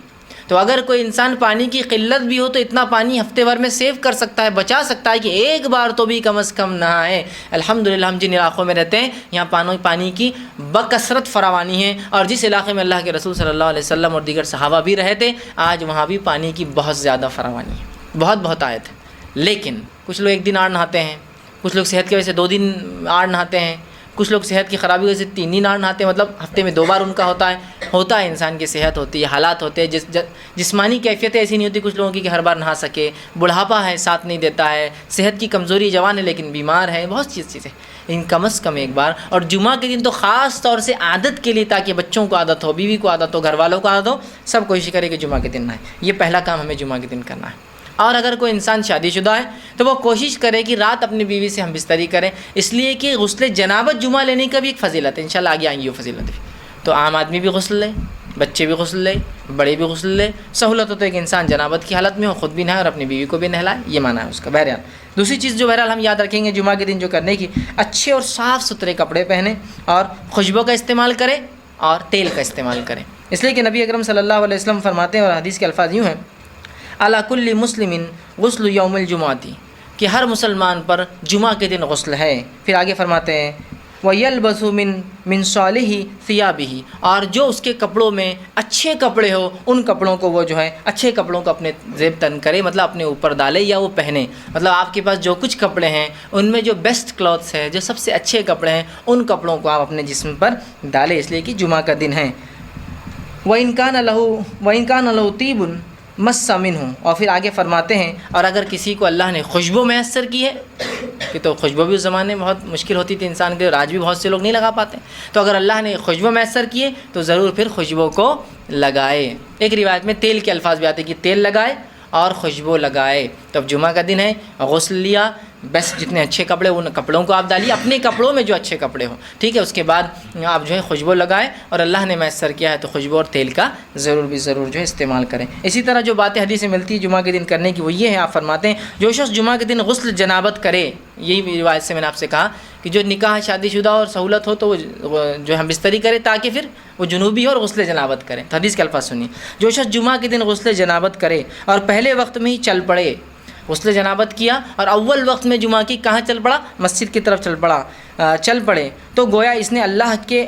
تو اگر کوئی انسان پانی کی قلت بھی ہو تو اتنا پانی ہفتے بھر میں سیو کر سکتا ہے، بچا سکتا ہے کہ ایک بار تو بھی کم از کم نہائے۔ الحمدللہ ہم جن علاقوں میں رہتے ہیں یہاں پانی کی بکثرت فراوانی ہے، اور جس علاقے میں اللہ کے رسول صلی اللہ علیہ وسلم اور دیگر صحابہ بھی رہے تھے آج وہاں بھی پانی کی بہت زیادہ فراوانی ہے، بہت آیت ہے۔ لیکن کچھ لوگ ایک دن آڑ نہاتے ہیں، کچھ لوگ صحت کی وجہ سے 2 دن آڑ نہاتے ہیں، کچھ لوگ صحت کی خرابی کی وجہ سے 3 دن آڑ نہاتے ہیں، مطلب ہفتے میں 2 بار ان کا ہوتا ہے، انسان کی صحت ہوتی ہے، حالات ہوتے ہیں، جسمانی کیفیت ایسی نہیں ہوتی کچھ لوگوں کی کہ ہر بار نہا سکے، بڑھاپا ہے ساتھ نہیں دیتا ہے، صحت کی کمزوری، جوان ہے لیکن بیمار ہے، بہت چیزیں لیکن کم از کم ایک بار، اور جمعہ کے دن تو خاص طور سے عادت کے لیے، تاکہ بچوں کو عادت ہو، بیوی کو عادت ہو، گھر والوں کو عادت ہو، سب کوشش کرے کہ جمعہ کے دن نہ ہے۔ یہ پہلا کام ہمیں جمعہ کے دن کرنا ہے۔ اور اگر کوئی انسان شادی شدہ ہے تو وہ کوشش کرے کہ رات اپنی بیوی سے ہم بستری کریں، اس لیے کہ غسل جنابت جمعہ لینے کا بھی ایک فضیلت ہے، انشاءاللہ آگے آئیں گی وہ فضیلت بھی۔ تو عام آدمی بھی غسل لے، بچے بھی غسل لے، بڑے بھی غسل لے، سہولت ہو تو ایک انسان جنابت کی حالت میں ہو، خود بھی نہائے اور اپنی بیوی کو بھی نہلائے، یہ معنی ہے اس کا۔ بہرحال دوسری چیز جو بہرحال ہم یاد رکھیں گے جمعہ کے دن جو کرنے کی، اچھے اور صاف ستھرے کپڑے پہنیں اور خوشبو کا استعمال کریں اور تیل کا استعمال کریں، اس لیے کہ نبی اکرم صلی اللہ علیہ وسلم فرماتے ہیں، اور حدیث کے الفاظ یوں ہیں، علی کل مسلم غسل یوم الجمعۃ، کہ ہر مسلمان پر جمعہ کے دن غسل ہے۔ پھر آگے فرماتے ہیں وَيَلْبَسُ مِن صَالِحِ ثِيَابِهِ، اور جو اس کے کپڑوں میں اچھے کپڑے ہو ان کپڑوں کو وہ جو ہے اچھے کپڑوں کو اپنے زیب تن کرے، مطلب اپنے اوپر ڈالے یا وہ پہنے، مطلب آپ کے پاس جو کچھ کپڑے ہیں ان میں جو بیسٹ کلوتھس ہے، جو سب سے اچھے کپڑے ہیں، ان کپڑوں کو آپ اپنے جسم پر ڈالے، اس لیے کہ جمعہ کا دن ہے۔ وَإِنْ كَانَ لَهُ طِيبٌ مَسَّ مِنْهُ، اور پھر آگے فرماتے ہیں اور اگر کسی کو اللہ نے خوشبو میسر کی ہے، کہ تو خوشبو بھی اس زمانے میں بہت مشکل ہوتی تھی انسان کے، آج بھی بہت سے لوگ نہیں لگا پاتے، تو اگر اللہ نے خوشبو میسر کی ہے تو ضرور پھر خوشبو کو لگائے۔ ایک روایت میں تیل کے الفاظ بھی آتے ہیں کہ تیل لگائے اور خوشبو لگائے۔ تو اب جمعہ کا دن ہے، غسل لیا، بس جتنے اچھے کپڑے ان کپڑوں کو آپ ڈالیے، اپنے کپڑوں میں جو اچھے کپڑے ہوں، ٹھیک ہے، اس کے بعد آپ جو ہے خوشبو لگائے، اور اللہ نے میسر کیا ہے تو خوشبو اور تیل کا ضرور جو ہے استعمال کریں۔ اسی طرح جو باتیں حدیث میں ملتی ہے جمعہ کے دن کرنے کی وہ یہ ہے، آپ فرماتے ہیں جو شخص جمعہ کے دن غسل جنابت کرے، یہی روایت سے میں نے آپ سے کہا کہ جو نکاح شادی شدہ اور سہولت ہو تو وہ جو ہم بستری کرے تاکہ پھر وہ جنوبی اور غسل جنابت کریں۔ تو حدیث کے الفاظ سنیے، جو شخص جمعہ کے دن غسل جنابت کرے اور پہلے وقت میں ہی چل پڑے، غسل جنابت کیا اور اول وقت میں جمعہ کی کہاں چل پڑا؟ مسجد کی طرف چل پڑے، تو گویا اس نے اللہ کے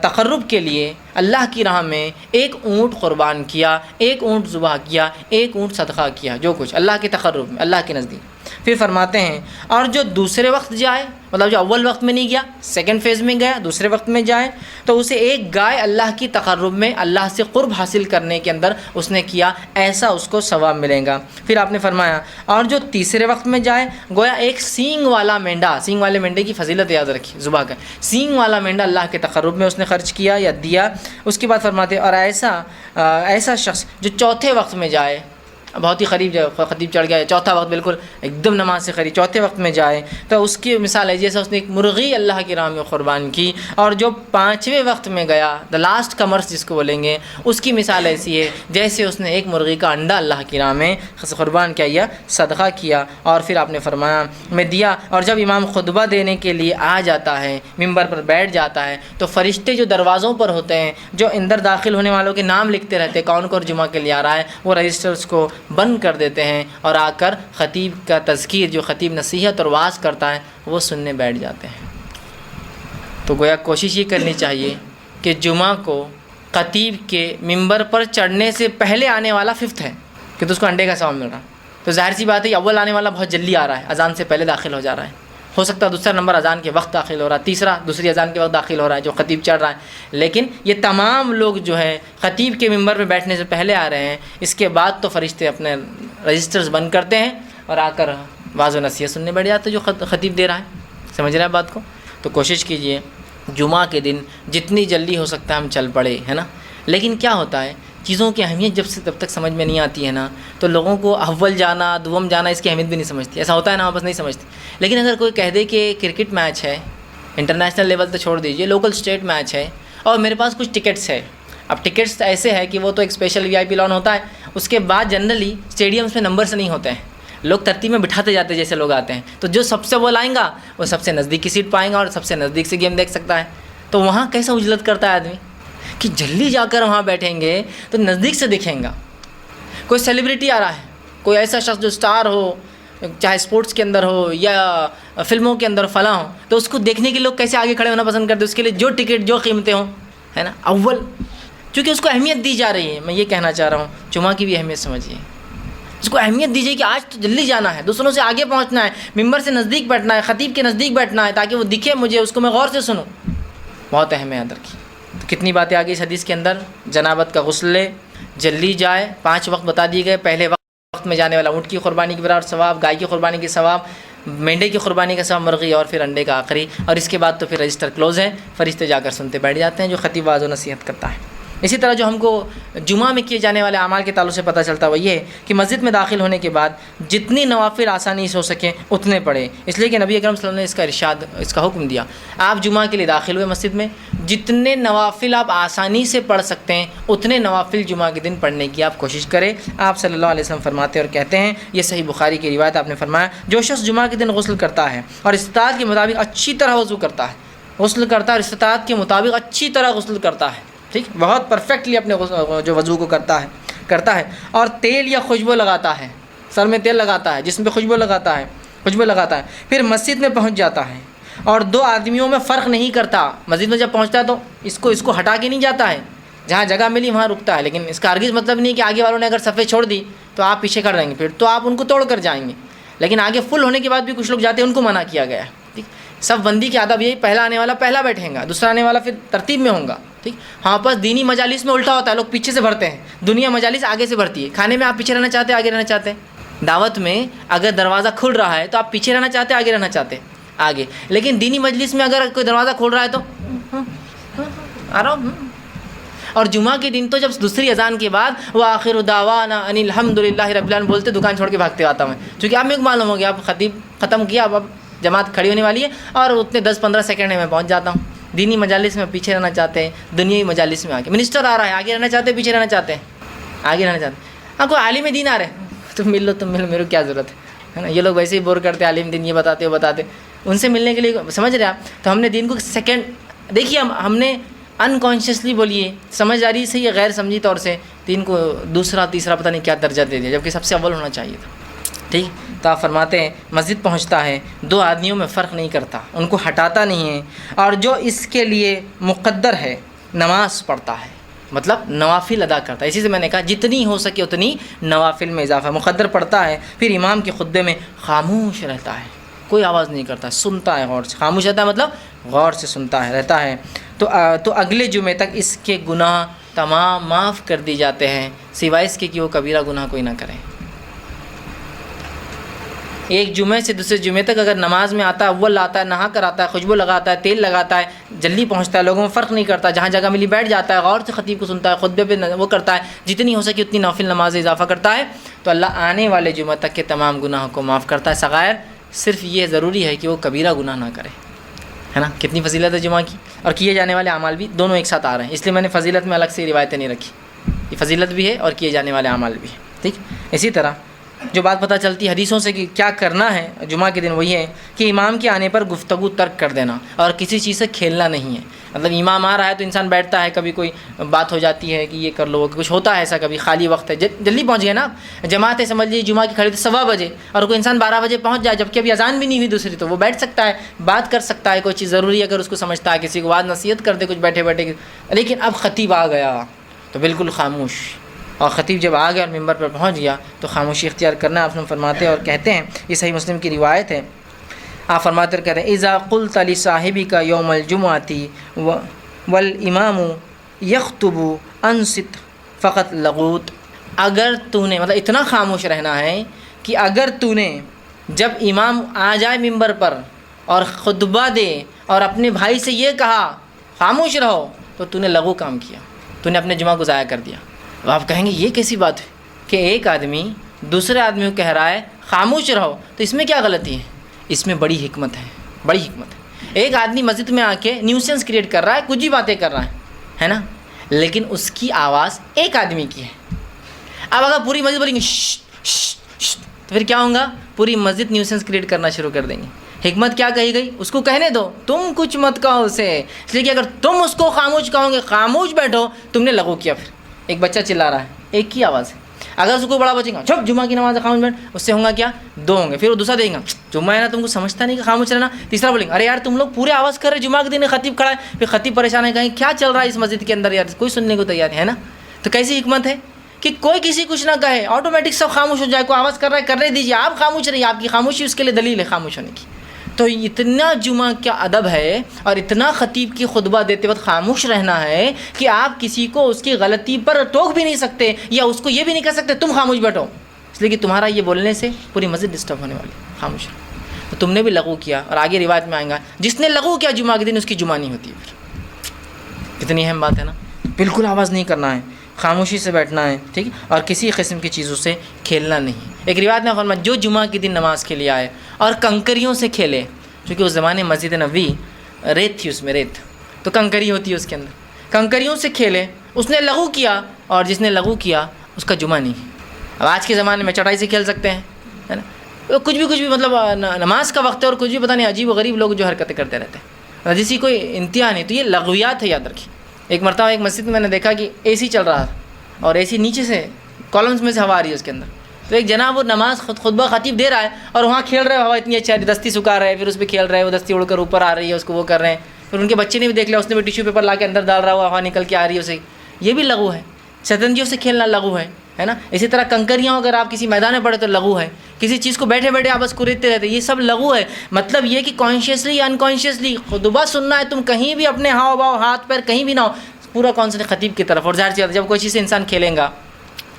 تقرب کے لیے اللہ کی راہ میں ایک اونٹ قربان کیا، ایک اونٹ ذبح کیا، ایک اونٹ صدقہ کیا، جو کچھ اللہ کے تقرب میں، اللہ کے نزدیک۔ پھر فرماتے ہیں اور جو دوسرے وقت جائے، مطلب جو اول وقت میں نہیں گیا، سیکنڈ فیز میں گیا، دوسرے وقت میں جائے، تو اسے ایک گائے اللہ کی تقرب میں، اللہ سے قرب حاصل کرنے کے اندر اس نے کیا، ایسا اس کو ثواب ملے گا۔ پھر آپ نے فرمایا اور جو تیسرے وقت میں جائے، گویا ایک سینگ والا مینڈا، سینگ والے مینڈے کی فضیلت یاد رکھی، ذبح کا سینگ والا مینڈا اللہ کے تقرب میں اس نے خرچ کیا یا دیا۔ اس کے بعد فرماتے اور ایسا شخص جو چوتھے وقت میں جائے، بہت ہی قریب خطیب چڑھ گیا، چوتھا وقت بالکل ایک دم نماز سے قریب، چوتھے وقت میں جائے تو اس کی مثال ہے جیسے اس نے ایک مرغی اللہ کی راہ میں قربان کی، اور جو پانچویں وقت میں گیا، دا لاسٹ کمرس جس کو بولیں گے، اس کی مثال ایسی ہے جیسے اس نے ایک مرغی کا انڈا اللہ کی راہ میں قربان کیا یا صدقہ کیا۔ اور پھر آپ نے فرمایا میں دیا، اور جب امام خطبہ دینے کے لیے آ جاتا ہے، ممبر پر بیٹھ جاتا ہے، تو فرشتے جو دروازوں پر ہوتے ہیں، جو اندر داخل ہونے والوں کے نام لکھتے رہتے ہیں، کون کون جمعہ کے لیے آ رہا ہے، وہ رجسٹرز کو بند کر دیتے ہیں اور آ کر خطیب کا تذکیر، جو خطیب نصیحت اور وعظ کرتا ہے، وہ سننے بیٹھ جاتے ہیں۔ تو گویا کوشش یہ کرنی چاہیے کہ جمعہ کو خطیب کے ممبر پر چڑھنے سے پہلے آنے والا ففتھ ہے کہ تو اس کو انڈے کا ثواب مل رہا، تو ظاہر سی بات ہے اول آنے والا بہت جلدی آ رہا ہے، اذان سے پہلے داخل ہو جا رہا ہے، ہو سکتا ہے دوسرا نمبر اذان کے وقت داخل ہو رہا ہے، تیسرا دوسری اذان کے وقت داخل ہو رہا ہے جو خطیب چڑھ رہا ہے، لیکن یہ تمام لوگ جو ہے خطیب کے ممبر پہ بیٹھنے سے پہلے آ رہے ہیں۔ اس کے بعد تو فرشتے اپنے رجسٹرز بند کرتے ہیں اور آ کر واعظ و نصیحت سننے بیٹھ جاتے جو خطیب دے رہا ہے۔ سمجھ رہے ہیں بات کو؟ تو کوشش کیجئے جمعہ کے دن جتنی جلدی ہو سکتا ہے ہم چل پڑے، ہے نا۔ لیکن کیا ہوتا ہے، چیزوں کی اہمیت جب تک سمجھ میں نہیں آتی ہے نا، تو لوگوں کو اول جانا دوم جانا اس کی اہمیت بھی نہیں سمجھتی، ایسا ہوتا ہے نا، واپس نہیں سمجھتے۔ لیکن اگر کوئی کہہ دے کہ کرکٹ میچ ہے، انٹرنیشنل لیول تو چھوڑ دیجئے، لوکل اسٹیٹ میچ ہے اور میرے پاس کچھ ٹکٹس ہے، اب ٹکٹس ایسے ہے کہ وہ تو ایک اسپیشل وی آئی پی لون ہوتا ہے، اس کے بعد جنرلی اسٹیڈیمس میں نمبر سے نہیں ہوتے ہیں، لوگ ترتیب میں بٹھاتے جاتے جیسے لوگ آتے ہیں، تو جو سب سے بول آئیں گا وہ سب سے نزدیک کی سیٹ پائیں گا اور سب سے نزدیک سے گیم دیکھ سکتا ہے۔ تو وہاں کیسا اجلت کرتا ہے آدمی کہ جلدی جا کر وہاں بیٹھیں گے تو نزدیک سے دکھیں گا۔ کوئی سیلیبریٹی آ رہا ہے، کوئی ایسا شخص جو سٹار ہو، چاہے اسپورٹس کے اندر ہو یا فلموں کے اندر فلاں ہو، تو اس کو دیکھنے کے لوگ کیسے آگے کھڑے ہونا پسند کرتے ہیں، اس کے لیے جو ٹکٹ جو قیمتیں ہوں، ہے نا، اول، چونکہ اس کو اہمیت دی جا رہی ہے۔ میں یہ کہنا چاہ رہا ہوں جمعہ کی بھی اہمیت سمجھیے، اس کو اہمیت دیجیے کہ آج تو جلدی جانا ہے، دوسروں سے آگے پہنچنا ہے، ممبر سے نزدیک بیٹھنا ہے، خطیب کے نزدیک بیٹھنا ہے تاکہ وہ دکھے مجھے، اس کو میں غور سے سنوں۔ بہت اہم ہے، یاد رکھیے۔ تو کتنی باتیں آ گئی اس حدیث کے اندر، جنابت کا غسل لے، جلدی جائے، 5 وقت بتا دیے گئے، پہلے وقت میں جانے والا اونٹ کی قربانی کی برابر ثواب، گائے کی قربانی کی ثواب، مینڈے کی قربانی کا ثواب مرغی اور پھر انڈے کا آخری، اور اس کے بعد تو پھر رجسٹر کلوز ہے، فرشتے جا کر سنتے بیٹھ جاتے ہیں جو خطیب واعظ و نصیحت کرتا ہے۔ اسی طرح جو ہم کو جمعہ میں کیے جانے والے اعمال کے تعلق سے پتہ چلتا ہے وہ یہ ہے کہ مسجد میں داخل ہونے کے بعد جتنی نوافل آسانی سے ہو سکیں اتنے پڑھیں، اس لیے کہ نبی اکرم صلی اللہ علیہ وسلم نے اس کا ارشاد، اس کا حکم دیا۔ آپ جمعہ کے لیے داخل ہوئے مسجد میں، جتنے نوافل آپ آسانی سے پڑھ سکتے ہیں اتنے نوافل جمعہ کے دن پڑھنے کی آپ کوشش کریں۔ آپ صلی اللہ علیہ وسلم فرماتے اور کہتے ہیں، یہ صحیح بخاری کی روایت، آپ نے فرمایا جو شخص جمعہ کے دن غسل کرتا ہے اور استطاعت کے مطابق اچھی طرح وضو کرتا ہے، غسل کرتا ہے اور استطاعت کے مطابق اچھی طرح غسل کرتا ہے، ٹھیک، بہت پرفیکٹلی اپنے جو وضو کو کرتا ہے اور تیل یا خوشبو لگاتا ہے، سر میں تیل لگاتا ہے، جسم پہ خوشبو لگاتا ہے، پھر مسجد میں پہنچ جاتا ہے اور دو آدمیوں میں فرق نہیں کرتا، مسجد میں جب پہنچتا ہے تو اس کو ہٹا کے نہیں جاتا ہے، جہاں جگہ ملی وہاں رکتا ہے، لیکن اس کا ہرگز مطلب نہیں کہ آگے والوں نے اگر صفیں چھوڑ دی تو آپ پیچھے کھڑے رہیں گے، پھر تو آپ ان کو توڑ کر جائیں گے، لیکن آگے فل ہونے کے بعد بھی کچھ لوگ جاتے ہیں، ان کو منع کیا گیا ہے، ٹھیک۔ صف بندی کے آداب یہی، پہلا آنے والا پہلا بیٹھیں گا، دوسرا آنے والا پھر ترتیب میں ہوگا، ٹھیک۔ ہاں بس دینی مجالس میں الٹا ہوتا ہے، لوگ پیچھے سے بھرتے ہیں، دنیا مجالس آگے سے بھرتی ہے، کھانے میں آپ پیچھے رہنا چاہتے ہیں آگے رہنا چاہتے ہیں، دعوت میں اگر دروازہ کھل رہا ہے تو آپ پیچھے رہنا چاہتے ہیں آگے رہنا چاہتے ہیں، آگے، لیکن دینی مجلس میں اگر کوئی دروازہ کھول رہا ہے تو آرام۔ اور جمعہ کے دن تو جب دوسری اذان کے بعد وآخر دعوانا ان الحمد للہ رب العالمین بولتے دکان چھوڑ کے بھاگتے آتا ہوں، چونکہ اب میرے کو معلوم ہو گیا اب خطیب ختم کیا، اب جماعت کھڑی ہونے والی ہے، اور اتنے 10-15 سیکنڈ میں پہنچ جاتا ہوں۔ دینی مجالس میں پیچھے رہنا چاہتے ہیں، دنیاوی مجالس میں آگے، منسٹر آ رہا ہے آگے رہنا چاہتے ہیں پیچھے رہنا چاہتے ہیں، آگے رہنا چاہتے ہیں، ہاں کوئی عالم دین آ رہے ہیں تم مل لو، میرے کو کیا ضرورت ہے نا، یہ لوگ ویسے ہی بور کرتے ہیں، عالم دین یہ بتاتے ان سے ملنے کے لیے، سمجھ رہے آپ، تو ہم نے دین کو سیکنڈ دیکھیے، ہم نے انکانشیسلی بولیے، سمجھداری سے یا غیر سمجھی طور سے دین کو دوسرا تیسرا پتہ نہیں کیا درجہ دے دیا، جبکہ سب سے اول ہونا چاہیے تھا، ٹھیک۔ تو آپ فرماتے ہیں مسجد پہنچتا ہے، دو آدمیوں میں فرق نہیں کرتا، ان کو ہٹاتا نہیں ہے، اور جو اس کے لیے مقدر ہے نماز پڑھتا ہے، مطلب نوافل ادا کرتا ہے، اسی سے میں نے کہا جتنی ہو سکے اتنی نوافل میں اضافہ، مقدر پڑھتا ہے، پھر امام کے خطبے میں خاموش رہتا ہے، کوئی آواز نہیں کرتا، سنتا ہے غور سے، خاموش رہتا ہے مطلب غور سے سنتا ہے رہتا ہے، تو اگلے جمعے تک اس کے گناہ تمام معاف کر دی جاتے ہیں، سوائے اس کے کہ وہ کبیرہ گناہ کوئی نہ کرے۔ ایک جمعے سے دوسرے جمعے تک اگر نماز میں آتا ہے، اول آتا ہے، نہا کر آتا ہے، خوشبو لگاتا ہے، تیل لگاتا ہے، جلدی پہنچتا ہے، لوگوں میں فرق نہیں کرتا، جہاں جگہ ملی بیٹھ جاتا ہے، غور سے خطیب کو سنتا ہے، خطبے پہ وہ کرتا ہے، جتنی ہو سکے اتنی نافل نماز اضافہ کرتا ہے، تو اللہ آنے والے جمعہ تک کے تمام گناہوں کو معاف کرتا ہے، صغائر صرف یہ ضروری ہے کہ وہ کبیرہ گناہ نہ کرے، ہے نا۔ کتنی فضیلت ہے جمعہ کی، اور کیے جانے والے اعمال بھی دونوں ایک ساتھ آ رہے ہیں، اس لیے میں نے فضیلت میں الگ سے روایتیں نہیں رکھی، یہ فضیلت بھی ہے اور کیے جانے والے اعمال بھی ہے، ٹھیک۔ اسی طرح جو بات پتہ چلتی ہے حدیثوں سے کہ کیا کرنا ہے جمعہ کے دن، وہ یہ ہے کہ امام کے آنے پر گفتگو ترک کر دینا اور کسی چیز سے کھیلنا نہیں ہے، مطلب امام آ رہا ہے تو انسان بیٹھتا ہے، کبھی کوئی بات ہو جاتی ہے کہ یہ کر لو، کچھ ہوتا ہے ایسا، کبھی خالی وقت ہے، جلدی پہنچ گئے نا، جماعت ہے سمجھ لیجیے جمعہ کی کھڑی تو 1:15 اور کوئی انسان 12 بجے پہنچ جائے جبکہ ابھی اذان بھی نہیں ہوئی دوسری، تو وہ بیٹھ سکتا ہے، بات کر سکتا ہے، کوئی چیز ضروری ہے اگر اس کو سمجھتا ہے، کسی کو بات نصیحت کر دے کچھ بیٹھے بیٹھے، لیکن اب خطیب آ گیا تو بالکل خاموش، اور خطیب جب آ گیا اور ممبر پر پہنچ گیا تو خاموشی اختیار کرنا، آپ فرماتے ہیں اور کہتے ہیں، یہ صحیح مسلم کی روایت ہے، آپ فرماتے اور کہتے ہیں اذا قلت لصاحبک یوم الجمعۃ والامام یخطب انصت فقط لغوت، اگر تو نے مطلب اتنا خاموش رہنا ہے کہ اگر تو نے جب امام آ جائے ممبر پر اور خطبہ دے اور اپنے بھائی سے یہ کہا خاموش رہو، تو تو نے لغو کام کیا، تو نے اپنے جمعہ کو ضائع کر دیا۔ اب آپ کہیں گے یہ کیسی بات ہے کہ ایک آدمی دوسرے آدمی کو کہہ رہا ہے خاموش رہو، تو اس میں کیا غلطی ہے؟ اس میں بڑی حکمت ہے، بڑی حکمت ہے۔ ایک آدمی مسجد میں آ کے نیوسنس کریٹ کر رہا ہے، کچھ ہی باتیں کر رہا ہے نا، لیکن اس کی آواز ایک آدمی کی ہے۔ اب اگر پوری مسجد بولیں گے تو پھر کیا ہوگا؟ پوری مسجد نیوسنس کریٹ کرنا شروع کر دیں گے۔ حکمت کیا کہی گئی؟ اس کو کہنے دو، تم کچھ مت کہو اسے، اس لیے کہ اگر تم اس کو خاموش کہو گے، خاموش بیٹھو، تم نے لغو کیا۔ پھر ایک بچہ چلا رہا ہے، ایک کی آواز ہے، اگر اس کو بڑا بچے گا چپ جمعہ کی نماز خاموش بیٹھ، اس سے ہوگا کیا؟ 2 ہوں گے، پھر وہ دوسرا دیں گا جمعہ ہے نا تم کو سمجھتا نہیں کہ خاموش رہنا، تیسرا بولیں گے ارے یار تم لوگ پورے آواز کر رہے، جمعہ کے دن خطیب کھڑا ہے، پھر خطیب پریشان ہے، کہیں کیا چل رہا ہے اس مسجد کے اندر یار، کوئی سننے کو تیار ہے نا۔ تو کیسی حکمت ہے کہ کوئی کسی کچھ نہ کہے، آٹومیٹک سب خاموش ہو جائے، کوئی آواز کر رہا ہے کرنے دیجیے، آپ خاموش رہیے، آپ کی خاموشی اس کے لیے دلیل ہے خاموش ہونے کی۔ تو اتنا جمعہ کا ادب ہے اور اتنا خطیب کی خطبہ دیتے وقت خاموش رہنا ہے کہ آپ کسی کو اس کی غلطی پر ٹوک بھی نہیں سکتے، یا اس کو یہ بھی نہیں کہہ سکتے تم خاموش بیٹھو، اس لیے کہ تمہارا یہ بولنے سے پوری مسجد ڈسٹرب ہونے والی، خاموش رہو۔ تو تم نے بھی لغو کیا، اور آگے روایت میں آئیں گا جس نے لغو کیا جمعہ کے دن اس کی جمعہ نہیں ہوتی. پھر کتنی اہم بات ہے نا. بالکل آواز نہیں کرنا ہے، خاموشی سے بیٹھنا ہے، ٹھیک ہے، اور کسی قسم کی چیزوں سے کھیلنا نہیں. ایک روایت میں فرمایا جو جمعہ کے دن نماز کے لیے آئے اور کنکریوں سے کھیلے، چونکہ اس زمانے مسجد نبوی ریت تھی، اس میں ریت تو کنکری ہوتی ہے اس کے اندر، کنکریوں سے کھیلے، اس نے لغو کیا، اور جس نے لغو کیا اس کا جمعہ نہیں. اب آج کے زمانے میں چٹائی سے کھیل سکتے ہیں، ہے نا، کچھ بھی مطلب نماز کا وقت ہے اور کچھ بھی پتہ نہیں عجیب و غریب لوگ جو حرکتیں کرتے رہتے ہیں، جس کی کوئی انتہا نہیں. تو یہ لغویات ہے، یاد رکھیے. ایک مرتبہ ایک مسجد میں نے دیکھا کہ اے سی چل رہا تھا اور اے سی نیچے سے کالمس میں سے ہوا آ رہی ہے اس کے اندر. تو ایک جناب وہ نماز خطبہ خطیب دے رہا ہے اور وہاں کھیل رہے، ہوا اتنی اچھی دستی سکھا رہے ہیں، پھر اس پہ کھیل رہے ہیں، وہ دستی اڑ کر اوپر آ رہی ہے، اس کو وہ کر رہے ہیں. پھر ان کے بچے نے بھی دیکھ لیا، اس نے بھی ٹیشو پیپر لا کے اندر ڈال رہا ہوا، ہوا نکل کے آ رہی ہے اسے. یہ بھی لغو ہے. شطرنجیوں سے کھیلنا لغو ہے نا. اسی طرح کنکریاں اگر آپ کسی میدان میں پڑے تو لغو ہے. کسی چیز کو بیٹھے بیٹھے آپ بس کوریدتے رہتے، یہ سب لغو ہے. مطلب یہ کہ کانشیسلی یا انکانشیسلی خطبہ سننا ہے، تم کہیں بھی اپنے ہاؤ باؤ ہاتھ پیر کہیں بھی نہ ہو، پورا کانسنٹریٹ خطیب کی طرف. اور ظاہر سی بات ہے جب کوئی چیز سے انسان کھیلے گا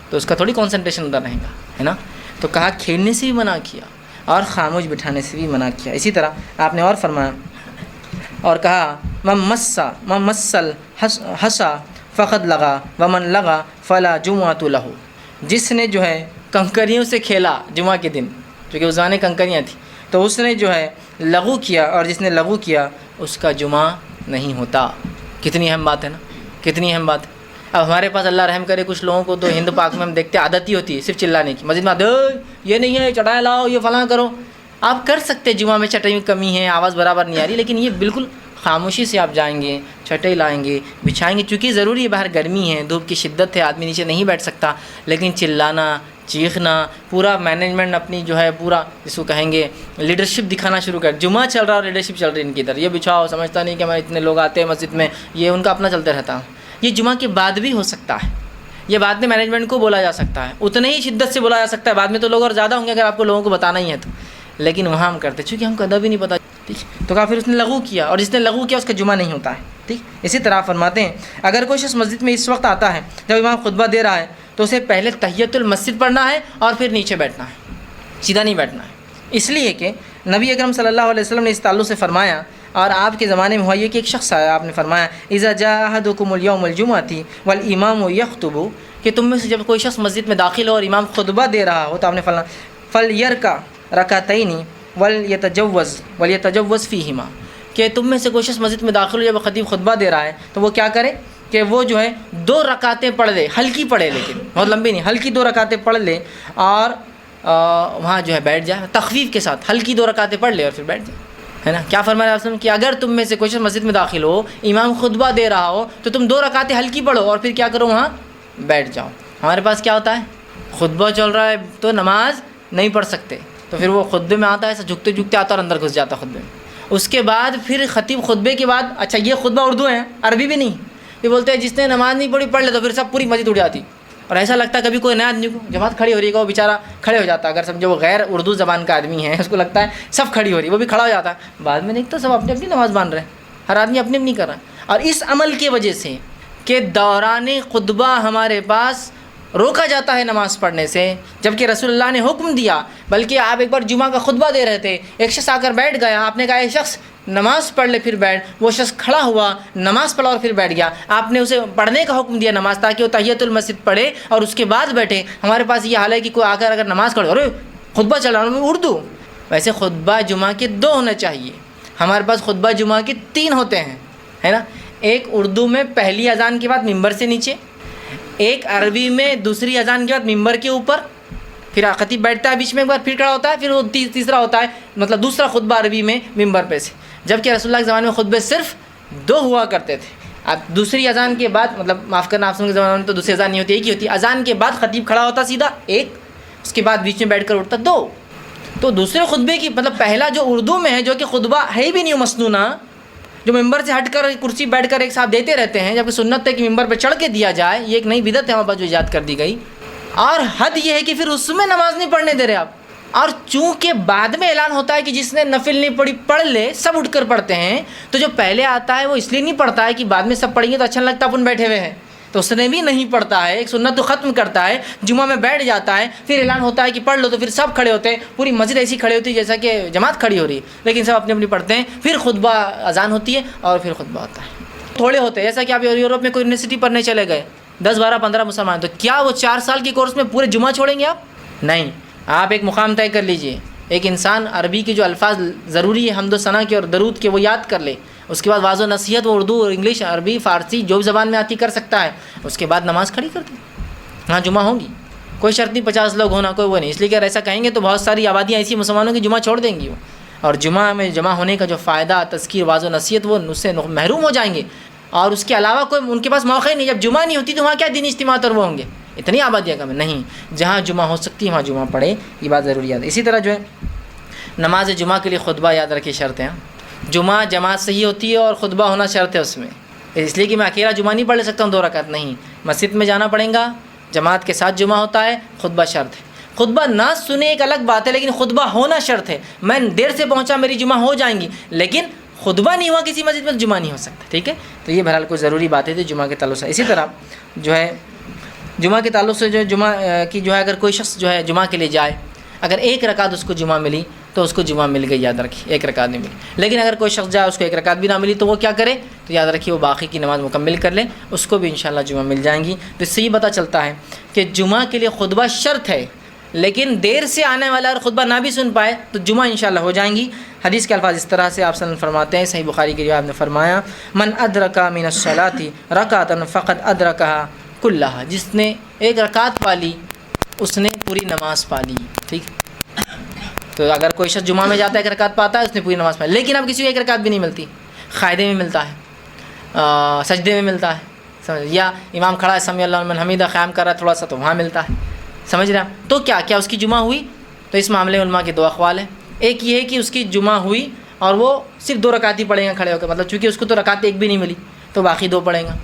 تو اس کا تھوڑی کانسنٹریشن ادھر رہے گا، ہے نا. تو کہا کھیلنے سے بھی منع کیا اور خاموش بٹھانے سے بھی منع کیا. اسی طرح آپ نے اور فرمایا اور کہا من مسل حسا فقد لغا ومن لغا فلا جمعۃ لہ. جس نے جو ہے کنکریوں سے کھیلا جمعہ کے دن، کیونکہ اس زمانے کنکریاں تھیں، تو اس نے جو ہے لغو کیا، اور جس نے لغو کیا اس کا جمعہ نہیں ہوتا. کتنی اہم بات ہے نا، کتنی اہم بات ہے. اب ہمارے پاس اللہ رحم کرے کچھ لوگوں کو تو ہند پاک میں ہم دیکھتے عادت ہی ہوتی ہے صرف چلانے کی. مسجد میں یہ نہیں ہے، چٹائی لاؤ، یہ فلاں کرو. آپ کر سکتے جمعہ میں، چٹائی میں کمی ہے، آواز برابر نہیں آ رہی، لیکن یہ بالکل خاموشی سے آپ جائیں گے، چٹائی لائیں گے، بچھائیں گے. چونکہ ضروری ہے، باہر گرمی ہے، دھوپ کی شدت ہے، آدمی نیچے نہیں بیٹھ سکتا، لیکن چلانا، چیخنا، پورا مینجمنٹ اپنی جو ہے پورا جس کو کہیں گے لیڈرشپ دکھانا شروع کر. جمعہ چل رہا اور لیڈرشپ چل رہی ان کی ادھر، یہ بچھاؤ، سمجھتا نہیں کہ ہمارے اتنے لوگ آتے ہیں مسجد میں، یہ ان کا اپنا چلتے رہتا. یہ جمعہ کے بعد بھی ہو سکتا ہے، یہ بعد میں مینجمنٹ کو بولا جا سکتا ہے، اتنے ہی شدت سے بولا جا سکتا ہے. بعد میں تو لوگ اور زیادہ ہوں گے اگر آپ کو لوگوں کو بتانا ہی ہے تو، لیکن وہاں ہم کرتے چونکہ ہم کو ادب بھی نہیں پتہ. ٹھیک، تو کہا پھر اس نے لغو کیا، اور جس نے لغو کیا اس کا جمعہ نہیں ہوتا ہے. ٹھیک. اسی طرح فرماتے ہیں اگر کوئی شخص مسجد میں اس وقت آتا ہے جب امام خطبہ دے رہا ہے تو اسے پہلے تحیۃ المسجد پڑھنا ہے اور پھر نیچے بیٹھنا ہے، سیدھا نہیں بیٹھنا ہے. اس لیے کہ نبی اکرم صلی اللہ علیہ وسلم نے اس تعلق سے فرمایا، اور آپ کے زمانے میں ہوا یہ کہ ایک شخص آیا، آپ نے فرمایا اذا جاء احدکم اليوم الجمعۃ والامام یخطب، کہ تم میں سے جب کوئی شخص مسجد میں داخل ہو اور امام خطبہ دے رہا ہو تو آپ نے فرمایا فلیرکع رکعتین ولیتجوز فیہما، کہ تم میں سے کوئی شخص مسجد میں داخل ہو جب خطیب خطبہ دے رہا ہے تو وہ کیا کرے کہ وہ جو ہے 2 رکعتیں پڑھ لے، ہلکی پڑھے، لیکن بہت لمبی نہیں، ہلکی 2 رکعتیں پڑھ لے اور وہاں جو ہے بیٹھ جائے تخفیف کے ساتھ، ہلکی 2 رکعتیں پڑھ لے اور پھر بیٹھ جائے، ہے نا. کیا فرمایا آپ نے کہ اگر تم میں سے کوئی شخص مسجد میں داخل ہو، امام خطبہ دے رہا ہو تو تم 2 رکعتیں ہلکی پڑھو اور پھر کیا کرو وہاں بیٹھ جاؤ. ہمارے پاس کیا ہوتا ہے، خطبہ چل رہا ہے تو نماز نہیں پڑھ سکتے، تو پھر وہ خطبے میں آتا ہے ایسا جھکتے جھکتے آتا اور اندر گھس جاتا خطبے میں. اس کے بعد پھر خطیب خطبے کے بعد، اچھا یہ خطبہ اردو ہے، عربی بھی نہیں، یہ بولتے ہیں جس نے نماز نہیں پڑھی پڑھ لے، تو پھر سب پوری مسجد اٹھ جاتی. اور ایسا لگتا ہے کبھی کوئی نیا آدمی کو جماعت کھڑی ہو رہی ہے وہ بیچارہ کھڑے ہو جاتا ہے، اگر سمجھو وہ غیر اردو زبان کا آدمی ہے، اس کو لگتا ہے سب کھڑی ہو رہی ہے، وہ بھی کھڑا ہو جاتا ہے. بعد میں دیکھتا سب اپنی اپنی نماز مان رہے ہیں، ہر آدمی اپنی اپنی کر رہا ہے. اور اس عمل کی وجہ سے کہ دوران خطبہ ہمارے پاس روکا جاتا ہے نماز پڑھنے سے، جبکہ رسول اللہ نے حکم دیا. بلکہ آپ ایک بار جمعہ کا خطبہ دے رہے تھے، ایک شخص آ کر بیٹھ گیا، آپ نے کہا ایک شخص نماز پڑھ لے پھر بیٹھ. وہ شخص کھڑا ہوا، نماز پڑھا اور پھر بیٹھ گیا. آپ نے اسے پڑھنے کا حکم دیا نماز، تاکہ وہ تحیۃ المسجد پڑھے اور اس کے بعد بیٹھے. ہمارے پاس یہ حال ہے کہ کوئی آ کر اگر نماز پڑھے، ارے خطبہ چل رہا ہے اردو. ویسے خطبہ جمعہ کے 2 ہونے چاہیے، ہمارے پاس خطبہ جمعہ کے 3 ہوتے ہیں، ہے نا. ایک اردو میں پہلی اذان کے بعد ممبر سے نیچے، ایک عربی میں دوسری اذان کے بعد ممبر کے اوپر، پھر خطیب بیٹھتا ہے بیچ میں ایک بار پھر کھڑا ہوتا ہے، پھر وہ تیسرا ہوتا ہے مطلب دوسرا خطبہ عربی میں ممبر پہ سے. جبکہ رسول اللہ کے زمانے میں خطبے صرف 2 ہوا کرتے تھے. اب دوسری اذان کے بعد، مطلب معاف کرنا آپ کے زمانے میں تو دوسری اذان نہیں ہوتی، ایک ہی ہوتی. اذان کے بعد خطیب کھڑا ہوتا سیدھا ایک، اس کے بعد بیچ میں بیٹھ کر اٹھتا 2. تو دوسرے خطبے کی مطلب پہلا جو اردو میں ہے، جو کہ خطبہ ہے بھی نہیں مسنونہ، جو ممبر سے ہٹ کر کرسی بیٹھ کر ایک ساتھ دیتے رہتے ہیں، جبکہ سنت ہے کہ ممبر پہ چڑھ کے دیا جائے، یہ ایک نئی بدعت ہے ہمارے پاس جو ایجاد کر دی گئی. اور حد یہ ہے کہ پھر اس میں نماز نہیں پڑھنے دے رہے آپ. اور چونکہ بعد میں اعلان ہوتا ہے کہ جس نے نفل نہیں پڑھی پڑھ لے، سب اٹھ کر پڑھتے ہیں، تو جو پہلے آتا ہے وہ اس لیے نہیں پڑھتا ہے کہ بعد میں سب پڑھیں گے تو اچھا نہیں لگتا اپن بیٹھے ہوئے ہیں. تو اس نے بھی نہیں پڑھتا ہے, ایک سنت تو ختم کرتا ہے, جمعہ میں بیٹھ جاتا ہے, پھر اعلان ہوتا ہے کہ پڑھ لو, تو پھر سب کھڑے ہوتے ہیں, پوری مسجد ایسی کھڑی ہوتی ہے جیسا کہ جماعت کھڑی ہو رہی ہے, لیکن سب اپنی اپنی پڑھتے ہیں, پھر خطبہ اذان ہوتی ہے اور پھر خطبہ ہوتا ہے. تھوڑے ہوتے ہیں, جیسا کہ آپ یورپ میں کوئی یونیورسٹی پڑھنے چلے گئے, 10 12 15 مسلمان, تو کیا وہ 4 سال کے کورس میں پورے جمعہ چھوڑیں گے آپ؟ نہیں. آپ ایک مقام طے کر لیجئے, ایک انسان عربی کے جو الفاظ ضروری ہے حمد و ثنا کے اور درود کے وہ یاد کر لے, اس کے بعد واضح و نصیحت وہ اردو اور انگلش عربی فارسی جو بھی زبان میں آتی کر سکتا ہے, اس کے بعد نماز کھڑی کر دیں. ہاں جمعہ ہوگی, کوئی شرط نہیں 50 لوگ ہونا, کوئی وہ نہیں, اس لیے کہ اگر ایسا کہیں گے تو بہت ساری آبادیاں ایسی مسلمانوں کی جمعہ چھوڑ دیں گی وہ, اور جمعہ میں جمع ہونے کا جو فائدہ تذکیر واضح و نصیحت وہ اس سے محروم ہو جائیں گے, اور اس کے علاوہ کوئی ان کے پاس موقع ہی نہیں. جب جمعہ نہیں ہوتی تو وہاں کیا دینی اجتماعات اور وہ ہوں گے, اتنی آبادیاں کم نہیں. جہاں جمعہ ہو سکتی ہے وہاں جمعہ پڑھے, یہ بات ضروریات ہے. اسی طرح جو ہے نماز جمعہ کے لیے خطبہ یاد رکھے شرط ہیں. جمعہ جماعت صحیح ہوتی ہے اور خطبہ ہونا شرط ہے اس میں, اس لیے کہ میں اکیلا جمعہ نہیں پڑھ لے سکتا ہوں 2 رکعت, نہیں, مسجد میں جانا پڑے گا, جماعت کے ساتھ جمعہ ہوتا ہے, خطبہ شرط ہے. خطبہ نہ سنے ایک الگ بات ہے, لیکن خطبہ ہونا شرط ہے. میں دیر سے پہنچا میری جمعہ ہو جائیں گی, لیکن خطبہ نہیں ہوا کسی مسجد میں جمعہ نہیں ہو سکتا. ٹھیک ہے, تو یہ بہرحال کوئی ضروری باتیں تھی جمعہ کے تعلق سے. اسی طرح جو ہے جمعہ کے تعلق سے جو جمعہ کی جو ہے اگر کوئی شخص جو ہے جمعہ کے لیے جائے, اگر 1 رکعت اس کو جمعہ ملی تو اس کو جمعہ مل گئی, یاد رکھیے 1 رکعت نہیں ملی. لیکن اگر کوئی شخص جائے اس کو 1 رکعت بھی نہ ملی تو وہ کیا کرے, تو یاد رکھیے وہ باقی کی نماز مکمل کر لیں, اس کو بھی انشاءاللہ جمعہ مل جائیں گی. تو اس سے یہ پتہ چلتا ہے کہ جمعہ کے لیے خطبہ شرط ہے, لیکن دیر سے آنے والا اور خطبہ نہ بھی سن پائے تو جمعہ انشاءاللہ ہو جائیں گی. حدیث کے الفاظ اس طرح سے آپ صلی اللہ علیہ وسلم فرماتے ہیں, صحیح بخاری کی روایت نے فرمایا, من ادرک من الصلاۃ رکعۃ فقد ادرکھا کلھا, جس نے 1 رکعت پا لی اس نے پوری نماز پا لی. ٹھیک, تو اگر کوئی شخص جمعہ میں جاتا ہے 1 رکعت پاتا ہے اس نے پوری نماز پائی. لیکن اب کسی کو 1 رکعت بھی نہیں ملتی, قاعدے میں ملتا ہے, سجدے میں ملتا ہے, سمجھ, یا امام کھڑا ہے سمیع اللہ لمن حمیدہ قیام کر رہا ہے تھوڑا سا تو وہاں ملتا ہے, سمجھ رہے ہیں, تو کیا اس کی جمعہ ہوئی؟ تو اس معاملے میں علماء کے 2 اقوال ہیں. ایک یہ ہے کہ اس کی جمعہ ہوئی اور وہ صرف 2 رکعت ہی پڑھیں گا کھڑے ہو کر, مطلب چونکہ اس کو تو رکعت 1 بھی نہیں ملی تو باقی 2 پڑھیں گا.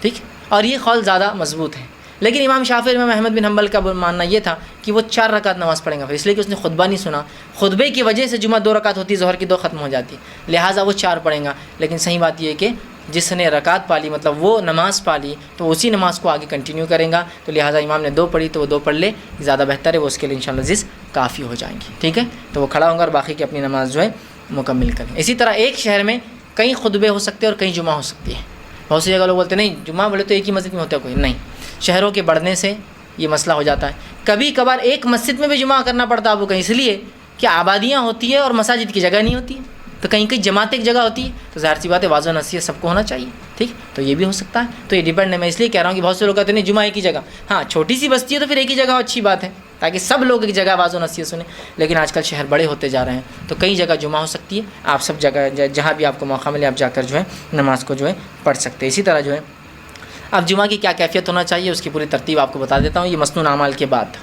ٹھیک, اور یہ قول زیادہ مضبوط ہے. لیکن امام شافعی امام احمد بن حنبل کا ماننا یہ تھا کہ وہ 4 رکعت نماز پڑھیں گا, اس لیے کہ اس نے خطبہ نہیں سنا. خطبے کی وجہ سے جمعہ 2 رکعت ہوتی, ظہر کی 2 ختم ہو جاتی, لہٰذا وہ 4 پڑھیں گا. لیکن صحیح بات یہ ہے کہ جس نے رکعت پالی مطلب وہ نماز پالی تو اسی نماز کو آگے کنٹینیو کریں گا, تو لہٰذا امام نے 2 پڑھی تو وہ 2 پڑھ لے, زیادہ بہتر ہے, وہ اس کے لیے انشاءاللہ عزیز کافی ہو جائیں گی. ٹھیک ہے, تو وہ کھڑا ہوں گا اور باقی کی اپنی نماز جو ہے مکمل کریں. اسی طرح ایک شہر میں کئی خطبے ہو سکتے ہیں اور کئی جمعہ ہو سکتی ہے. بہت سی جگہ لوگ بولتے ہیں نہیں جمعہ بولے تو ایک ہی مسجد میں ہوتا ہے, کوئی نہیں. شہروں کے بڑھنے سے یہ مسئلہ ہو جاتا ہے. کبھی کبھار ایک مسجد میں بھی جمعہ کرنا پڑتا ہے آپ کو کہیں, اس لیے کہ آبادیاں ہوتی ہے اور مساجد کی جگہ نہیں ہوتی ہے, تو کہیں کہیں جماعت ایک جگہ ہوتی ہے, تو ظاہر سی بات ہے واضح و نصیحت سب کو ہونا چاہیے. ٹھیک, تو یہ بھی ہو سکتا ہے. تو یہ ڈیپینڈ ہے, میں اس لیے کہہ رہا ہوں کہ بہت سے لوگ کہتے ہیں نہیں جمعہ ایک ہی جگہ. ہاں چھوٹی سی بستی ہے تو پھر ایک ہی جگہ اچھی بات ہے تاکہ سب لوگ ایک جگہ واضح و نصیحت سنیں. لیکن آج کل شہر بڑے ہوتے جا رہے ہیں تو کئی جگہ جمعہ ہو سکتی ہے. آپ سب جگہ جہاں بھی آپ کو موقع ملے آپ جا کر جو ہے نماز کو جو ہے پڑھ سکتے ہیں. اسی طرح جو ہے اب جمعہ کی کیا کیفیت ہونا چاہیے اس کی پوری ترتیب آپ کو بتا دیتا ہوں. یہ مسنون اعمال کے بعد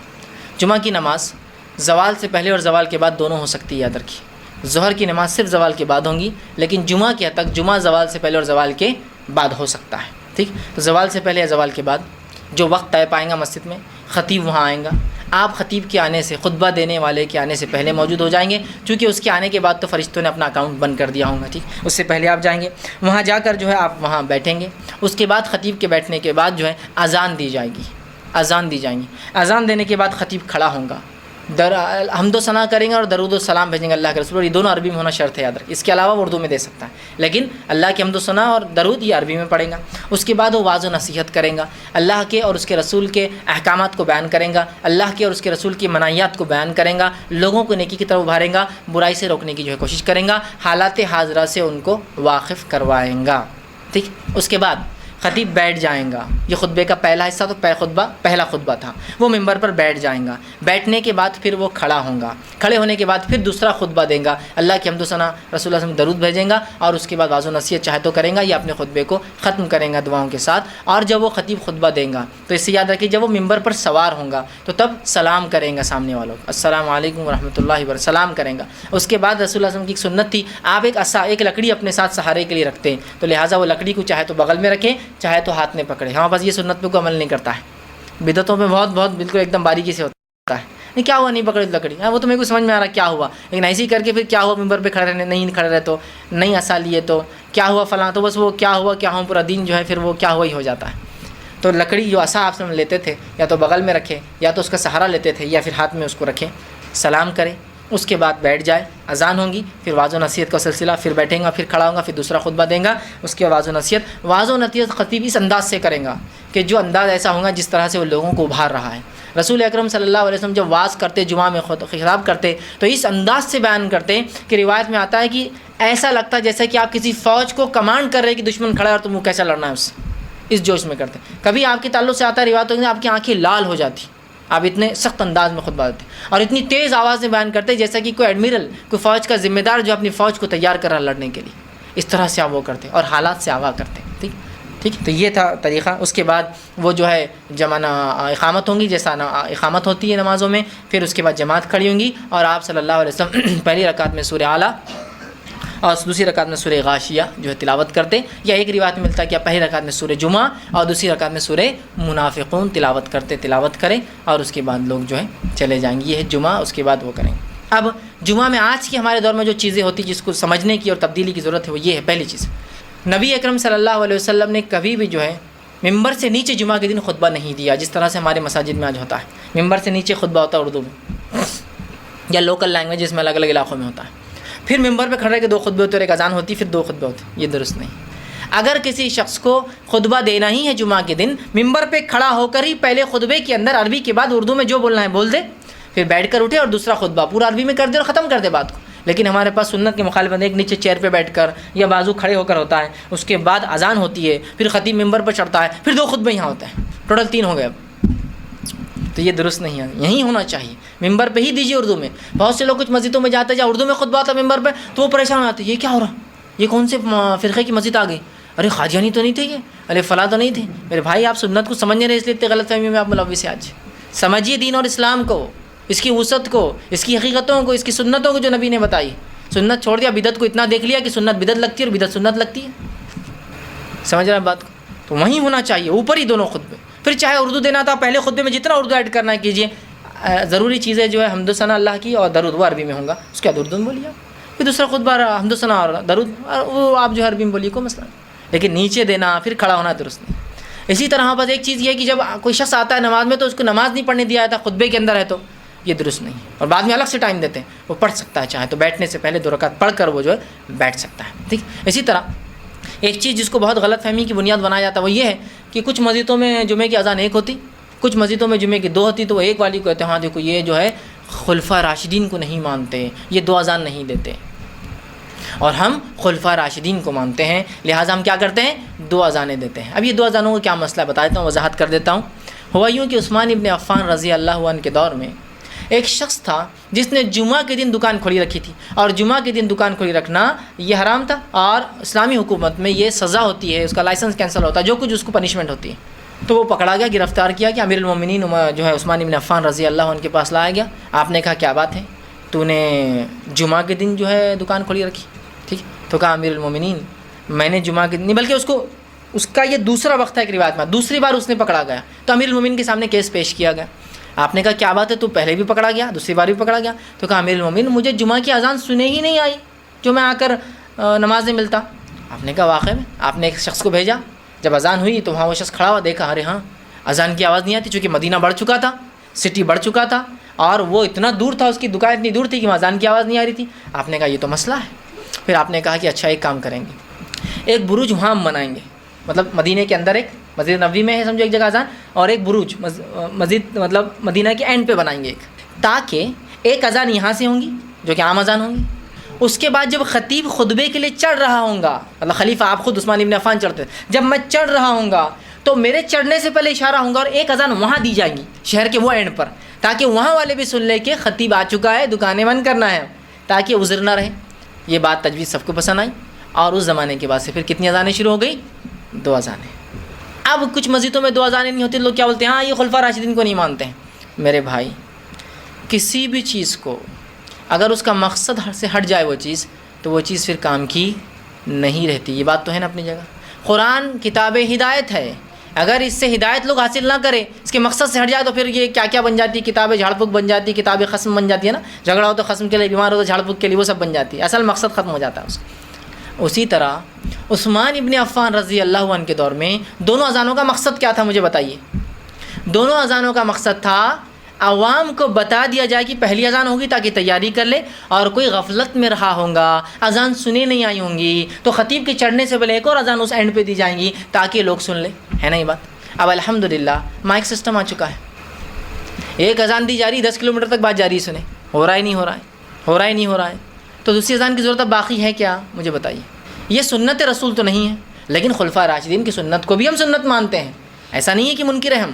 جمعہ کی نماز زوال سے پہلے اور زوال کے بعد دونوں ہو سکتی ہے, یاد رکھیے. ظہر کی نماز صرف زوال کے بعد ہوں گی, لیکن جمعہ کے حد تک جمعہ زوال سے پہلے اور زوال کے بعد ہو سکتا ہے. ٹھیک, تو زوال سے پہلے یا زوال کے بعد جو وقت طے پائیں گا مسجد میں, خطیب وہاں آئیں گا, آپ خطیب کے آنے سے خطبہ دینے والے کے آنے سے پہلے موجود ہو جائیں گے, چونکہ اس کے آنے کے بعد تو فرشتوں نے اپنا اکاؤنٹ بند کر دیا ہوگا. ٹھیک, اس سے پہلے آپ جائیں گے, وہاں جا کر جو ہے آپ وہاں بیٹھیں گے. اس کے بعد خطیب کے بیٹھنے کے بعد جو ہے اذان دی جائے گی, اذان دی جائیں گی. اذان دینے کے بعد خطیب کھڑا ہوں گا, حمد و ثنا کریں گے اور درود و سلام بھیجیں گے اللہ کے رسول, اور یہ دونوں عربی میں ہونا شرط ہے, یاد رکھیں. اس کے علاوہ وہ اردو میں دے سکتا ہے, لیکن اللہ کے حمد و ثنا اور درود یہ عربی میں پڑھیں گا. اس کے بعد وہ واضح و نصیحت کریں گا, اللہ کے اور اس کے رسول کے احکامات کو بیان کریں گا, اللہ کے اور اس کے رسول کی مناہیات کو بیان کریں گا, لوگوں کو نیکی کی طرف ابھاریں گا, برائی سے روکنے کی جو ہے کوشش کریں گا, حالات حاضرہ سے ان کو واقف کروائیں گا. ٹھیک, اس کے بعد خطیب بیٹھ جائیں گا. یہ خطبے کا پہلا حصہ تو پہلا خطبہ تھا, وہ ممبر پر بیٹھ جائیں گا. بیٹھنے کے بعد پھر وہ کھڑا ہوں گا, کھڑے ہونے کے بعد پھر دوسرا خطبہ دیں گا, اللہ کی حمد و ثنا رسول اللہ صلی اللہ علیہ وسلم درود بھیجیں گا, اور اس کے بعد واضح و نصیحت چاہے تو کریں گا یا اپنے خطبے کو ختم کریں گا دعاؤں کے ساتھ. اور جب وہ خطیب خطبہ دیں گا تو اس سے یاد رکھیے جب وہ ممبر پر سوار ہوں گا تو تب سلام کریں گا سامنے والوں کو, السلام علیکم ورحمۃ اللہ وبرکاتہ, سلام کریں گا. اس کے بعد رسول اللہ صلی اللہ علیہ وسلم کی ایک سنت تھی, آپ ایک لکڑی اپنے ساتھ سہارے کے لیے رکھتے ہیں, تو لہٰذا وہ لکڑی کو چاہے تو بغل میں رکھیں چاہے تو ہاتھ میں پکڑے. ہمارے پاس یہ سنت پہ کوئی عمل نہیں کرتا ہے, بدعتوں میں بہت بالکل ایک دم باریکی سے ہوتا ہے. نہیں کیا ہوا نہیں پکڑی لکڑی, وہ تو میرے کو سمجھ میں آ رہا کیا ہوا, لیکن ایسے ہی کر کے پھر کیا ہوا ممبر پہ کھڑے رہنے, نہیں کھڑے رہے تو نہیں عصا لیے تو کیا ہوا فلاں, تو بس وہ کیا ہوا پورا دین جو ہے پھر وہ کیا ہوا ہی ہو جاتا ہے. تو لکڑی جو عصا آپ سے لیتے تھے یا تو بغل میں رکھے یا تو اس کا سہارا لیتے تھے یا پھر ہاتھ میں اس کو رکھے، سلام کرے، اس کے بعد بیٹھ جائے، اذان ہوں گی، پھر واعظ و نصیحت کا سلسلہ، پھر بیٹھیں گا، پھر کھڑا ہوگا، پھر دوسرا خطبہ دیں گا، اس کے واعظ و نصیحت خطیب اس انداز سے کریں گا کہ جو انداز ایسا ہوگا جس طرح سے وہ لوگوں کو ابھار رہا ہے۔ رسول اکرم صلی اللہ علیہ وسلم جب واعظ کرتے، جمعہ میں خطاب کرتے تو اس انداز سے بیان کرتے کہ روایت میں آتا ہے کہ ایسا لگتا ہے جیسا کہ آپ کسی فوج کو کمانڈ کر رہے کہ دشمن کھڑا ہے اور تم کو کیسا لڑنا ہے اس سے، اس جوش میں کرتے۔ کبھی آپ کے تعلق سے آتا ہے روایت میں آپ کی آنکھیں لال ہو جاتی، آپ اتنے سخت انداز میں خطبہ دیتے اور اتنی تیز آواز میں بیان کرتے جیسا کہ کوئی ایڈمرل، کوئی فوج کا ذمہ دار جو اپنی فوج کو تیار کر رہا لڑنے کے لیے، اس طرح سے آپ وہ کرتے اور حالات سے آگاہ کرتے۔ ٹھیک، تو یہ تھا طریقہ۔ اس کے بعد وہ جو ہے اقامت ہوں گی، جیسا اقامت ہوتی ہے نمازوں میں، پھر اس کے بعد جماعت کھڑی ہوں گی اور آپ صلی اللہ علیہ وسلم پہلی رکعت میں سورہ اعلیٰ اور دوسری رکعت میں سورہ غاشیہ جو ہے تلاوت کرتے، یا ایک روایت میں ملتا ہے کہ پہلی رکعت میں سورہ جمعہ اور دوسری رکعت میں سورہ منافقون تلاوت کریں اور اس کے بعد لوگ جو ہے چلے جائیں گے۔ یہ ہے جمعہ، اس کے بعد وہ کریں گے۔ اب جمعہ میں آج کی ہمارے دور میں جو چیزیں ہوتی جس کو سمجھنے کی اور تبدیلی کی ضرورت ہے وہ یہ ہے۔ پہلی چیز، نبی اکرم صلی اللہ علیہ وسلم نے کبھی بھی جو ہے ممبر سے نیچے جمعہ کے دن خطبہ نہیں دیا، جس طرح سے ہمارے مساجد میں آج ہوتا ہے۔ ممبر سے نیچے خطبہ ہوتا ہے اردو میں یا لوکل لینگویجز میں الگ الگ علاقوں میں ہوتا ہے، پھر ممبر پہ کھڑے کے دو خطبے ہوتے اور ایک اذان ہوتی، پھر دو خطبے ہوتے، یہ درست نہیں۔ اگر کسی شخص کو خطبہ دینا ہی ہے جمعہ کے دن، ممبر پہ کھڑا ہو کر ہی پہلے خطبے کے اندر عربی کے بعد اردو میں جو بولنا ہے بول دے، پھر بیٹھ کر اٹھے اور دوسرا خطبہ پورا عربی میں کر دے اور ختم کر دے بات کو۔ لیکن ہمارے پاس سنت کے مخالفت ایک نیچے چیئر پہ بیٹھ کر یا بازو کھڑے ہو کر ہوتا ہے، اس کے بعد اذان ہوتی ہے، پھر خطیب ممبر پر چڑھتا ہے، پھر دو خطبے یہاں ہوتے ہیں، ٹوٹل 3 ہو گئے اب۔ تو یہ درست نہیں ہے، یہی ہونا چاہیے، ممبر پہ ہی دیجیے اردو میں۔ بہت سے لوگ کچھ مسجدوں میں جاتے ہیں جہاں اردو میں خطبہ آتا ہے ممبر پہ تو وہ پریشان ہو جاتے ہیں، یہ کیا ہو رہا، یہ کون سے فرقے کی مسجد آ گئی، ارے قادیانی تو نہیں تھے، یہ ارے فلاں تو نہیں تھے۔ میرے بھائی آپ سنت کو سمجھ نہیں رہے، اس لیے اتنے غلط فہمی میں آپ ملوث ہیں۔ آج سمجھیے دین اور اسلام کو، اس کی وسعت کو، اس کی حقیقتوں کو، اس کی سنتوں کو جو نبی نے بتائی۔ سنت چھوڑ دیا، بدعت کو اتنا دیکھ لیا کہ سنت بدعت لگتی ہے اور بدعت سنت لگتی ہے۔ سمجھ رہے ہیں بات کو؟ تو وہیں ہونا چاہیے، اوپر ہی دونوں خطبے۔ پھر چاہے اردو دینا تھا پہلے خطبے میں جتنا اردو ایڈ کرنا ہے کیجیے، ضروری چیزیں جو ہے حمد و ثنا اللہ کی اور درود وہ عربی میں ہوں گا، اس کے بعد اردو میں بولیے آپ، پھر دوسرا خطبہ حمد و ثنا اور درود وہ آپ جو ہے عربی میں بولیے، کوئی مسئلہ نہیں۔ لیکن نیچے دینا پھر کھڑا ہونا درست نہیں۔ اسی طرح بس ایک چیز یہ ہے کہ جب کوئی شخص آتا ہے نماز میں تو اس کو نماز نہیں پڑھنے دیا جاتا، خطبے کے اندر ہے تو یہ درست نہیں، اور بعد میں الگ سے ٹائم دیتے ہیں، وہ پڑھ سکتا ہے چاہے تو بیٹھنے سے پہلے 2 رکعت پڑھ کر وہ جو ہے بیٹھ سکتا ہے۔ ٹھیک، اسی طرح ایک چیز جس کو بہت غلط فہمی کی بنیاد بنایا جاتا ہے وہ یہ ہے کہ کچھ مسجدوں میں جمعے کی اذان 1 ہوتی، کچھ مسجدوں میں جمعے کی 2 ہوتی، تو وہ ایک والی کو کہتے ہیں ہاں دیکھو یہ جو ہے خلفاء راشدین کو نہیں مانتے، یہ 2 اذان نہیں دیتے، اور ہم خلفاء راشدین کو مانتے ہیں، لہٰذا ہم کیا کرتے ہیں 2 اذانیں دیتے ہیں۔ اب یہ 2 اذانوں کا کیا مسئلہ ہے بتا دیتا ہوں، وضاحت کر دیتا ہوں۔ ہوا یوں کہ عثمان ابن عفان رضی اللہ عنہ کے دور میں ایک شخص تھا جس نے جمعہ کے دن دکان کھولی رکھی تھی، اور جمعہ کے دن دکان کھولی رکھنا یہ حرام تھا، اور اسلامی حکومت میں یہ سزا ہوتی ہے، اس کا لائسنس کینسل ہوتا ہے، جو کچھ اس کو پنشمنٹ ہوتی ہے۔ تو وہ پکڑا گیا، گرفتار کیا کہ امیر المومنین جو ہے عثمان ابن عفان رضی اللہ عنہ کے پاس لایا گیا۔ آپ نے کہا کیا بات ہے، تو نے جمعہ کے دن جو ہے دکان کھولی رکھی؟ ٹھیک، تو کہا امیر المومنین میں نے جمعہ کے دن نہیں، بلکہ اس کا یہ دوسرا وقت ہے ایک روایت میں، دوسری بار اس نے پکڑا گیا تو امیر المومنین کے سامنے کیس پیش کیا گیا۔ آپ نے کہا کیا بات ہے، تو پہلے بھی پکڑا گیا، دوسری بار بھی پکڑا گیا، تو کہا امیر المومنین مجھے جمعہ کی اذان سنے ہی نہیں آئی جو میں آ کر نماز نہیں ملتا۔ آپ نے کہا واقعی میں؟ آپ نے ایک شخص کو بھیجا، جب اذان ہوئی تو وہاں وہ شخص کھڑا ہوا، دیکھا ارے ہاں اذان کی آواز نہیں آتی، چونکہ مدینہ بڑھ چکا تھا، سٹی بڑھ چکا تھا، اور وہ اتنا دور تھا، اس کی دکان اتنی دور تھی کہ اذان کی آواز نہیں آ رہی تھی۔ آپ نے کہا یہ تو مسئلہ ہے۔ پھر آپ نے کہا کہ اچھا ایک کام کریں گے، ایک بروج وہاں ہم بنائیں گے، مطلب مدینہ کے اندر ایک مسجد نبوی میں ہے سمجھو ایک جگہ اذان، اور ایک بروج مسجد مطلب مدینہ کے اینڈ پہ بنائیں گے ایک، تاکہ ایک اذان یہاں سے ہوں گی جو کہ عام اذان ہوں گی، اس کے بعد جب خطیب خطبے کے لیے چڑھ رہا ہوں گا، مطلب خلیفہ آپ خود عثمان ابن عفان چڑھتے، جب میں چڑھ رہا ہوں گا تو میرے چڑھنے سے پہلے اشارہ ہوں گا اور ایک اذان وہاں دی جائے گی شہر کے وہ اینڈ پر، تاکہ وہاں والے بھی سن لے کہ خطیب آ چکا ہے، دکانیں بند کرنا ہے، تاکہ عذر نہ رہے۔ یہ بات تجویز سب کو پسند آئی، اور اس زمانے کے بعد سے پھر کتنی اذانیں شروع ہو گئی؟ 2 اذانیں۔ اب کچھ مسجدوں میں 2 اذانیں نہیں ہوتی، لوگ کیا بولتے ہیں ہاں یہ خلفاء راشدین کو نہیں مانتے ہیں۔ میرے بھائی کسی بھی چیز کو اگر اس کا مقصد سے ہٹ جائے وہ چیز، تو وہ چیز پھر کام کی نہیں رہتی، یہ بات تو ہے نا اپنی جگہ۔ قرآن کتاب ہدایت ہے، اگر اس سے ہدایت لوگ حاصل نہ کریں، اس کے مقصد سے ہٹ جائے تو پھر یہ کیا کیا بن جاتی ہے، کتاب جھاڑ پھونک بن جاتی ہے، کتاب خصم بن جاتی ہے نا، جھگڑا ہو تو خصم کے لیے، بیمار ہو تو جھاڑ پھونک کے لیے، وہ سب بن جاتی ہے، اصل مقصد ختم ہو جاتا ہے اس کا۔ اسی طرح عثمان ابن عفان رضی اللہ عنہ کے دور میں دونوں اذانوں کا مقصد کیا تھا مجھے بتائیے؟ دونوں اذانوں کا مقصد تھا عوام کو بتا دیا جائے کہ پہلی اذان ہوگی تاکہ تیاری کر لے، اور کوئی غفلت میں رہا ہوگا، اذان سنے نہیں آئی ہوں گی، تو خطیب کے چڑھنے سے پہلے ایک اور اذان اس اینڈ پہ دی جائیں گی تاکہ لوگ سن لیں، ہے نا یہ بات؟ اب الحمدللہ مائک سسٹم آ چکا ہے، ایک اذان دی جا رہی 10 کلومیٹر تک بات جاری سنیں، ہو رہا ہی نہیں ہو رہا ہے، ہو رہا ہی نہیں ہو رہا ہے، تو دوسری اذان کی ضرورت اب باقی ہے کیا؟ مجھے بتائیے۔ یہ سنت رسول تو نہیں ہے، لیکن خلفاء راشدین کی سنت کو بھی ہم سنت مانتے ہیں، ایسا نہیں ہے کہ منکر ہیں ہم،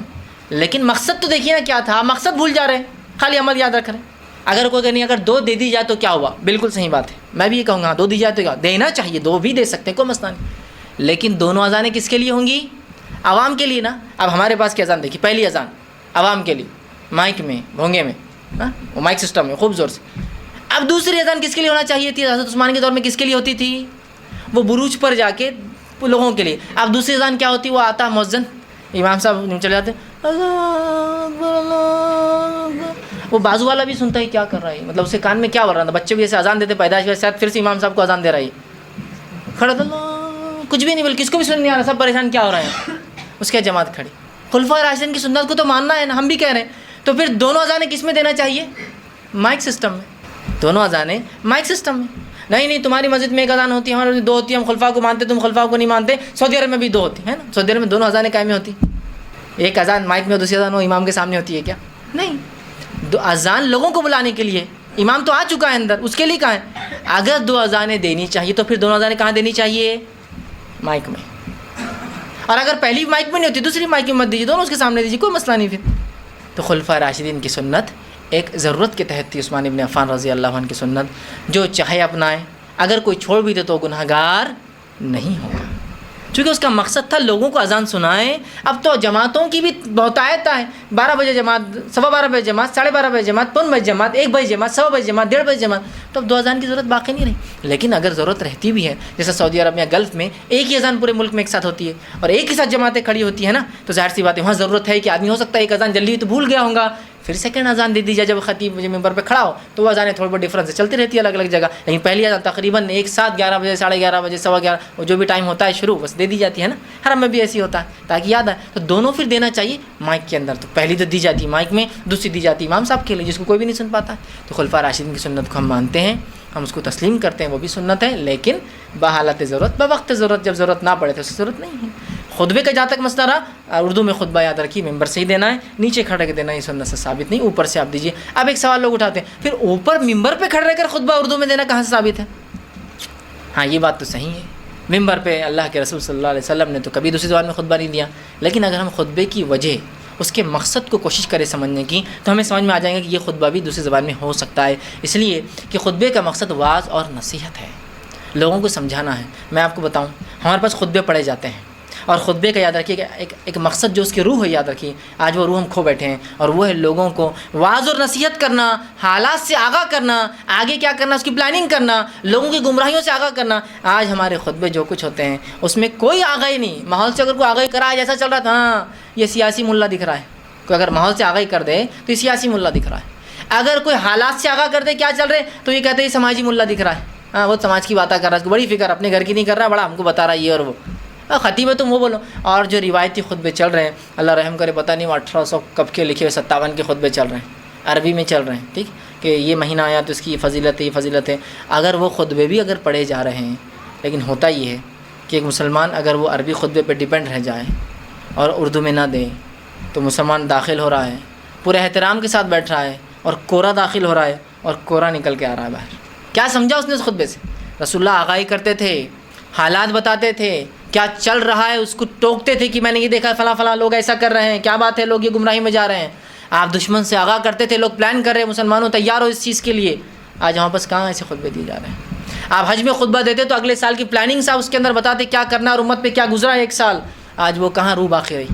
لیکن مقصد تو دیکھیے نا کیا تھا، مقصد بھول جا رہے ہیں، خالی عمل یاد رکھ رہے ہیں۔ اگر کوئی نہیں، اگر 2 دے دی جائے تو کیا ہوا؟ بالکل صحیح بات ہے، میں بھی یہ کہوں گا 2 دی جائے تو کیا دینا چاہیے، 2 بھی دے سکتے ہیں، کوئی مسئلہ نہیں، لیکن دونوں اذانیں کس کے لیے ہوں گی؟ عوام کے لیے نا۔ اب ہمارے پاس کی اذان دیکھیے، پہلی اذان عوام کے لیے، مائک میں، بھونگے میں، وہ مائک سسٹم میں خوب زور سے۔ اب دوسری اذان کس کے لیے ہونا چاہیے تھی؟ حضرت عثمان کے دور میں کس کے لیے ہوتی تھی؟ وہ بروج پر جا کے لوگوں کے لیے۔ اب دوسری اذان کیا ہوتی؟ وہ آتا مؤذن، امام صاحب چلے جاتے، وہ بازو والا بھی سنتا ہے کیا کر رہا ہے، مطلب اسے کان میں کیا بول رہا تھا، بچے بھی ایسے اذان دیتے پیدائش ویسے، پھر سے امام صاحب کو اذان دے رہا ہے، کھڑا تھا کچھ بھی نہیں، بلکہ کس کو بھی سن نہیں آ رہا، سب پریشان کیا ہو رہے ہیں، اس کے جماعت کھڑی۔ خلفاء راشدین کی سنت کو تو ماننا ہے نا، ہم بھی کہہ رہے ہیں، تو پھر دونوں اذانیں کس میں دینا چاہیے؟ مائک سسٹم میں، دونوں اذانیں مائک سسٹم میں۔ نہیں تمہاری مسجد میں ایک اذان ہوتی ہے، ہمارے مسجد 2 ہوتی ہے، ہم خلفاء کو مانتے، تم خلفاء کو نہیں مانتے۔ سعودی عرب میں بھی 2 ہوتی ہے نا، سعودی عرب میں دونوں اذانیں قائم ہوتی، ایک اذان مائک میں، دوسری اذان وہ امام کے سامنے ہوتی ہے کیا؟ نہیں، اذان لوگوں کو بلانے کے لیے، امام تو آ چکا ہے اندر، اس کے لیے کہاں ہے؟ اگر 2 اذانیں دینی چاہیے تو پھر دونوں اذانیں کہاں دینی چاہیے؟ مائک میں۔ اور اگر پہلی مائک میں نہیں ہوتی، دوسری مائک میں مت دیجیے، دونوں اس کے سامنے دیجیے، کوئی مسئلہ نہیں پھر۔ تو خلفاء راشدین کی سنت ایک ضرورت کے تحت تھی، عثمان ابن عفان رضی اللہ عنہ کی سنت، جو چاہے اپنائے، اگر کوئی چھوڑ بھی دے تو گنہگار نہیں ہوگا، چونکہ اس کا مقصد تھا لوگوں کو اذان سنائیں۔ اب تو جماعتوں کی بھی بہتایت ہے، 12 بجے جماعت، 12:15 بجے جماعت، 12:30 بجے جماعت، 1 بجے جماعت، 1 بجے جماعت، 1:15 بجے جماعت، 1:30 بجے جماعت، تو اب 2 اذان کی ضرورت باقی نہیں رہی۔ لیکن اگر ضرورت رہتی بھی ہے، جیسے سعودی عرب یا گلف میں ایک ہی اذان پورے ملک میں ایک ساتھ ہوتی ہے اور ایک ہی ساتھ جماعتیں کھڑی ہوتی ہیں نا، تو ظاہر سی بات ہے وہاں ضرورت ہے کہ آدمی ہو سکتا ہے ایک اذان جلدی تو بھول گیا ہوگا، پھر سیکنڈ اذان دے دی جائے جب خطیب ممبر پہ کھڑا ہو، تو وہ اذانیں تھوڑی بہت ڈفرینس چلتی رہتی ہے الگ الگ جگہ، لیکن پہلی اذان تقریباً ایک ساتھ 11 بجے، 11:30 بجے، 11:15، وہ جو بھی ٹائم ہوتا ہے شروع بس دے دی جاتی ہے نا، حرم میں بھی ایسی ہوتا ہے تاکہ یاد آئے۔ تو دونوں پھر دینا چاہیے مائک کے اندر، تو پہلی تو دی جاتی ہے مائک میں، دوسری دی جاتی ہے امام صاحب کے لیے جس کو کوئی بھی نہیں سن پاتا ہے۔ تو خلفاء راشدین کی سنت کو ہم مانتے ہیں، ہم اس کو تسلیم کرتے ہیں، وہ بھی سنت ہے، لیکن بحالت ضرورت، بوقت ضرورت، جب ضرورت نہ پڑے تو اس کی ضرورت نہیں ہے۔ خطبے کا جہاں تک مسئلہ رہا، اردو میں خطبہ یاد رکھیے ممبر سے ہی دینا ہے، نیچے کھڑے کے دینا یہ سنت سے ثابت نہیں، اوپر سے آپ دیجیے۔ اب ایک سوال لوگ اٹھاتے ہیں، پھر اوپر ممبر پہ کھڑے رہ کر خطبہ اردو میں دینا کہاں سے ثابت ہے؟ ہاں یہ بات تو صحیح ہے، ممبر پہ اللہ کے رسول صلی اللہ علیہ وسلم نے تو کبھی دوسری زبان میں خطبہ نہیں دیا، لیکن اگر ہم خطبے کی وجہ، اس کے مقصد کو کوشش کریں سمجھنے کی، تو ہمیں سمجھ میں آ جائے گا کہ یہ خطبہ بھی دوسری زبان میں ہو سکتا ہے، اس لیے کہ خطبے کا مقصد واعظ اور نصیحت ہے، لوگوں کو سمجھانا ہے۔ میں آپ کو بتاؤں، ہمارے پاس خطبے پڑھے جاتے ہیں، اور خطبے کا یاد رکھیے کہ ایک مقصد جو اس کی روح ہے، یاد رکھیے آج وہ روح ہم کھو بیٹھے ہیں، اور وہ ہے لوگوں کو واعظ اور نصیحت کرنا، حالات سے آگاہ کرنا، آگے کیا کرنا اس کی پلاننگ کرنا، لوگوں کی گمراہیوں سے آگاہ کرنا۔ آج ہمارے خطبے جو کچھ ہوتے ہیں اس میں کوئی آگاہی نہیں، ماحول سے اگر کوئی آگاہی کرا ہے، جیسا چل رہا تھا، ہاں یہ سیاسی ملا دکھ رہا ہے، کوئی اگر ماحول سے آگاہی کر دے تو یہ سیاسی ملا دکھ رہا ہے، اگر کوئی حالات سے آگاہ کر دے کیا چل رہے تو یہ کہتے ہیں یہ سماجی ملا دکھ رہا ہے، ہاں وہ سماج کی باتیں کر رہا ہے، اس کو بڑی فکر، اپنے گھر کی نہیں کر رہا، بڑا ہم کو بتا رہا ہے یہ اور وہ، خطیب ہے تم وہ بولو۔ اور جو روایتی خطبے چل رہے ہیں، اللہ رحم کرے، پتہ نہیں وہ 1800 کب کے لکھے ہوئے 57 کے خطبے چل رہے ہیں، عربی میں چل رہے ہیں، ٹھیک کہ یہ مہینہ آیا تو اس کی یہ فضیلت ہے، یہ فضیلت ہے۔ اگر وہ خطبے بھی اگر پڑھے جا رہے ہیں، لیکن ہوتا یہ ہے کہ ایک مسلمان اگر وہ عربی خطبے پہ ڈیپینڈ رہ جائے اور اردو میں نہ دے تو مسلمان داخل ہو رہا ہے، پورے احترام کے ساتھ بیٹھ رہا ہے، اور کورا داخل ہو رہا ہے، اور کورا نکل کے آ رہا ہے باہر۔ کیا سمجھا اس نے اس خطبے سے؟ رسول اللہ آگاہی کرتے تھے، حالات بتاتے تھے، کیا چل رہا ہے اس کو ٹوکتے تھے کہ میں نے یہ دیکھا فلاں فلاں لوگ ایسا کر رہے ہیں، کیا بات ہے، لوگ یہ گمراہی میں جا رہے ہیں۔ آپ دشمن سے آگاہ کرتے تھے، لوگ پلان کر رہے ہیں، مسلمانوں تیار ہو اس چیز کے لیے۔ آج ہمارے پاس کہاں ایسے خطبے دیے جا رہے ہیں؟ آپ حج میں خطبہ دیتے تو اگلے سال کی پلاننگ سے آپ اس کے اندر بتاتے کیا کرنا اور امت پہ کیا گزرا ہے ایک سال۔ آج وہ کہاں روح باقی رہی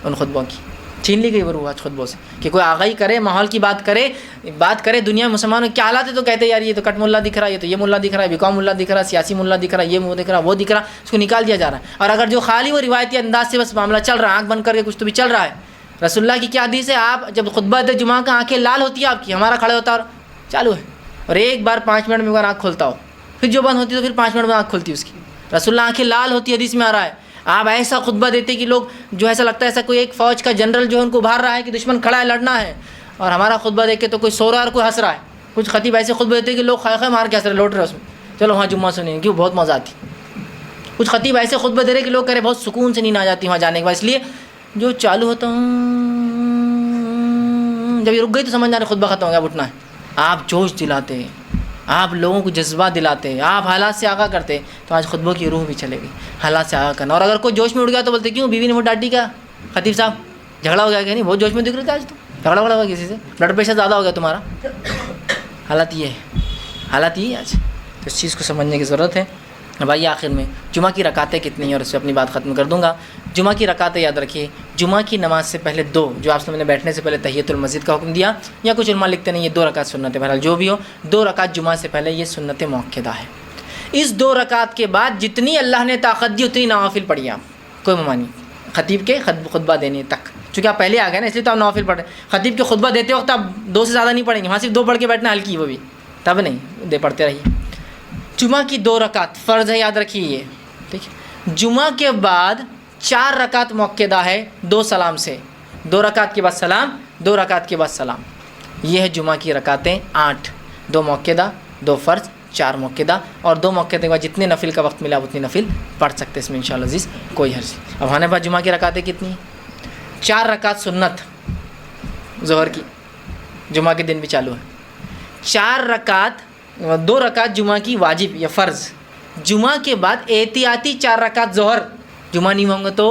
ان خطبوں کی، چھین لی گئی وہ روح آج خطبوں سے، کہ کوئی آگاہی کرے، ماحول کی بات کرے دنیا میں مسلمانوں کے کیا حالات ہے تو کہتے ہیں یار یہ تو کٹ ملا دکھ رہا ہے، یہ تو یہ ملا دکھ رہا ہے، بیکام ملا دکھ رہا ہے، سیاسی ملا دکھ رہا ہے، یہ وہ دکھ رہا ہے، وہ دکھ رہا ہے، اس کو نکال دیا جا رہا ہے۔ اور اگر جو خالی وہ روایتی انداز سے بس معاملہ چل رہا ہے، آنکھ بند کر کے کچھ تو بھی چل رہا ہے۔ رسول اللہ کی کیا حدیث ہے، آپ جب خطبہ دے جمعہ کا آنکھیں لال ہوتی ہے آپ کی، ہمارا کھڑے ہوتا اور چالو ہے، اور ایک بار 5 منٹ میں اگر آنکھ کھولتا ہو پھر جو بند ہوتی ہے تو پھر 5 منٹ میں آنکھ کھلتی ہے اس کی. رسول اللہ آنکھیں لال ہوتی ہے، حدیث میں آ رہا ہے. آپ ایسا خطبہ دیتے کہ لوگ جو ایسا لگتا ہے ایسا کوئی ایک فوج کا جنرل جو ہے ان کو ابھار رہا ہے کہ دشمن کھڑا ہے، لڑنا ہے. اور ہمارا خطبہ دیکھ کے تو کوئی سو رہا ہے اور کوئی ہنس رہا ہے. کچھ خطیب ایسے خطبہ دیتے کہ لوگ خائے خائے مار کے ہنس رہے، لوٹ رہے اس میں. چلو وہاں جمعہ سنیں کیوں، بہت مزہ آتی. کچھ خطیب ایسے خطبہ دے رہے کہ لوگ کہہ رہے بہت سکون سے نیند آ جاتی وہاں جانے کے بعد. اس لیے جو چالو ہوتا جب یہ رک گئی تو سمجھ جانے خطبہ ختم ہو گیا، اٹھنا ہے. آپ جوش دلاتے، آپ لوگوں کو جذبہ دلاتے، آپ حالات سے آگاہ کرتے، تو آج خطبوں کی روح بھی چلے گی. حالات سے آگاہ کرنا. اور اگر کوئی جوش میں اٹھ گیا تو بولتے کیوں بیوی نے وہ ڈانٹی کیا خطیب صاحب، جھگڑا ہو گیا کہ نہیں، بہت جوش میں دکھ رہے تھے آج تو، جھگڑا ہوا کسی سے، بلڈ پریشر زیادہ ہو گیا تمہارا. حالات یہ ہے، حالات یہ ہے آج. تو اس چیز کو سمجھنے کی ضرورت ہے. بھائی آخر میں جمعہ کی رکعتیں کتنی ہیں، اور اس سے اپنی بات ختم کر دوں گا. جمعہ کی رکعتیں یاد رکھیے، جمعہ کی نماز سے پہلے 2، جو آپ نے بیٹھنے سے پہلے تحیۃ المسجد کا حکم دیا، یا کچھ علماء لکھتے نہیں، یہ 2 رکعت سنت ہے. بہرحال جو بھی ہو، 2 رکعت جمعہ سے پہلے یہ سنت مؤکدہ ہے. اس 2 رکعت کے بعد جتنی اللہ نے طاقت دی اتنی نوافل پڑھیے آپ، کوئی ممانی خطیب کے خطبہ دینے تک. چونکہ آپ پہلے آ گئے نا، اس لیے تو آپ نوافل پڑھ رہے ہیں. خطیب کے خطبہ دیتے وقت آپ 2 سے زیادہ نہیں پڑھیں گے، وہاں صرف 2 پڑھ کے بیٹھنا ہلکی، وہ بھی تب نہیں پڑھتے رہیے. جمعہ کی 2 رکعت فرض ہے، یاد رکھیے یہ، ٹھیک ہے. جمعہ کے بعد 4 رکعت مؤکدہ ہے 2 سلام سے. 2 رکعت کے بعد سلام، 2 رکعت کے بعد سلام. یہ ہے جمعہ کی رکعتیں 8، 2 مؤکدہ، 2 فرض، 4 مؤکدہ. اور 2 مؤکدہ کے بعد جتنے نفل کا وقت ملا اتنی نفل پڑھ سکتے اس میں انشاءاللہ عزیز، کوئی حرج نہیں. اب ہمارے پاس جمعہ کی رکعتیں کتنی ہیں؟ 4 رکعت سنت ظہر کی، جمعہ کے دن بھی چالو ہے. 4 رکعت، 2 رکعت جمعہ کی واجب یا فرض. جمعہ کے بعد احتیاطی 4 رکعت ظہر. جمعہ نہیں ہوں گا تو